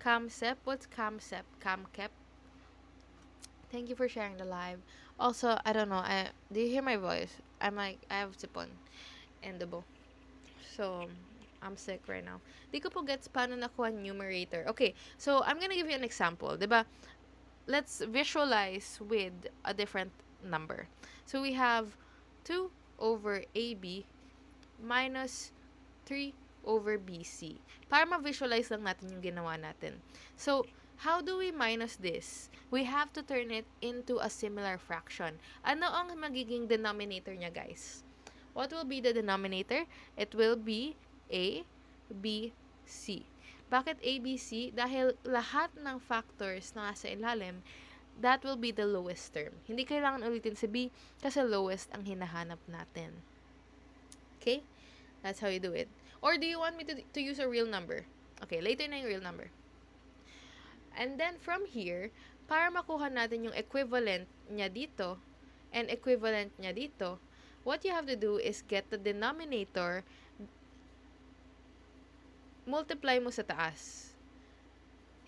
Speaker 1: CAMCEP. What's CAMCEP? CAMCEP. Thank you for sharing the live. Also, I don't know. Do you hear my voice? I'm like, I have sipon and dubo. So, I'm sick right now. Di ko po gets paano nakuha numerator. Okay, so I'm gonna give you an example. Diba? Let's visualize with a different number. So, we have 2 over AB minus 3 over BC. Para ma-visualize lang natin yung ginawa natin. So, how do we minus this? We have to turn it into a similar fraction. Ano ang magiging denominator niya, guys? What will be the denominator? It will be A, B, C. Bakit A, B, C? Dahil lahat ng factors na nasa ilalim, that will be the lowest term. Hindi kailangan ulitin si B kasi lowest ang hinahanap natin. Okay? That's how you do it. Or do you want me to use a real number? Okay, later na yung real number. And then, from here, para makuha natin yung equivalent niya dito and equivalent niya dito, what you have to do is get the denominator, multiply mo sa taas.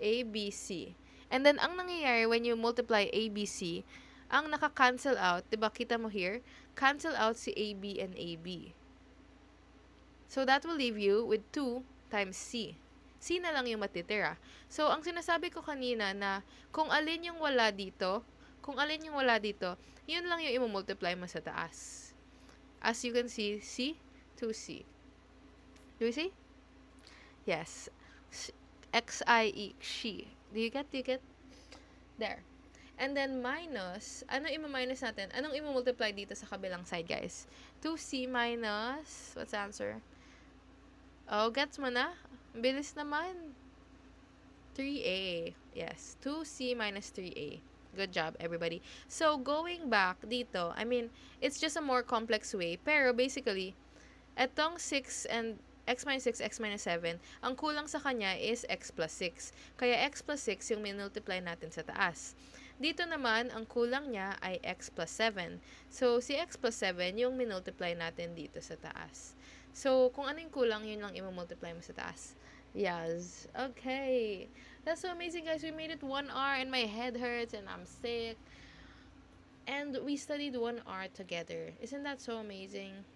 Speaker 1: A, B, C. And then, ang nangyayari when you multiply A, B, C, ang naka-cancel out, diba, kita mo here, cancel out si A, B, and A, B. So, that will leave you with 2 times C. C na lang yung matitira. So, ang sinasabi ko kanina na kung alin yung wala dito, yun lang yung i-multiply mo sa taas. As you can see, C to C. Do you see? Yes. X-I-E, she. Do you get? There. And then, minus, ano i-minus natin? Anong i-multiply dito sa kabilang side, guys? 2C minus, what's the answer? Oh, gets mo na? Bilis naman. 3A. Yes. 2C minus 3A. Good job, everybody. So, going back dito, I mean, it's just a more complex way. Pero, basically, etong 6 and x minus 6, x minus 7, ang kulang sa kanya is x plus 6. Kaya, x plus 6 yung minultiply natin sa taas. Dito naman, ang kulang niya ay x plus 7. So, si x plus 7 yung minultiply natin dito sa taas. So, kung ano yung kulang, yun lang i-multiply mo sa taas. Yes. Okay. That's so amazing, guys. We made it 1 hour and my head hurts and I'm sick. And we studied 1 hour together. Isn't that so amazing?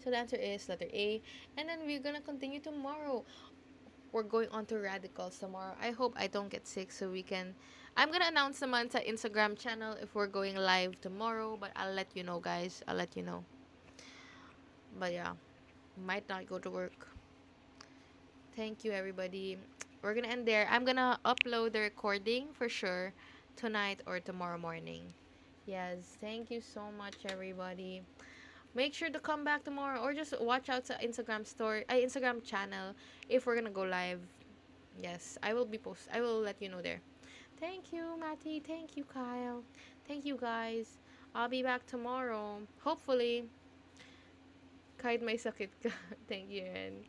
Speaker 1: So, the answer is letter A. And then we're gonna continue tomorrow. we're going on to radicals tomorrow. I hope I don't get sick so we can. I'm gonna announce naman sa Instagram channel if we're going live tomorrow, but I'll let you know, guys. I'll let you know. But yeah, might not go to work. Thank you, everybody. We're gonna end there. I'm gonna upload the recording for sure tonight or tomorrow morning. Yes, thank you so much, everybody. Make sure to come back tomorrow or just watch out sa Instagram story, Instagram channel if we're gonna go live. Yes, I will be post. I will let you know there. Thank you, Matty. Thank you, Kyle. Thank you, guys. I'll be back tomorrow. Hopefully, kahit may sakit ka. Thank you, and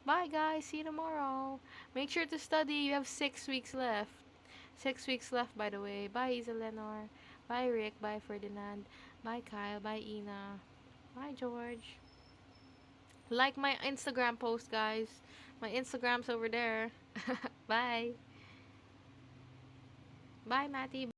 Speaker 1: bye, guys. See you tomorrow. Make sure to study. You have 6 weeks left. 6 weeks left, by the way. Bye, Isa Lenore. Bye, Rick. Bye, Ferdinand. Bye, Kyle. Bye, Ina. Bye, George. Like my Instagram post, guys. My Instagram's over there. Bye. Bye, Matty.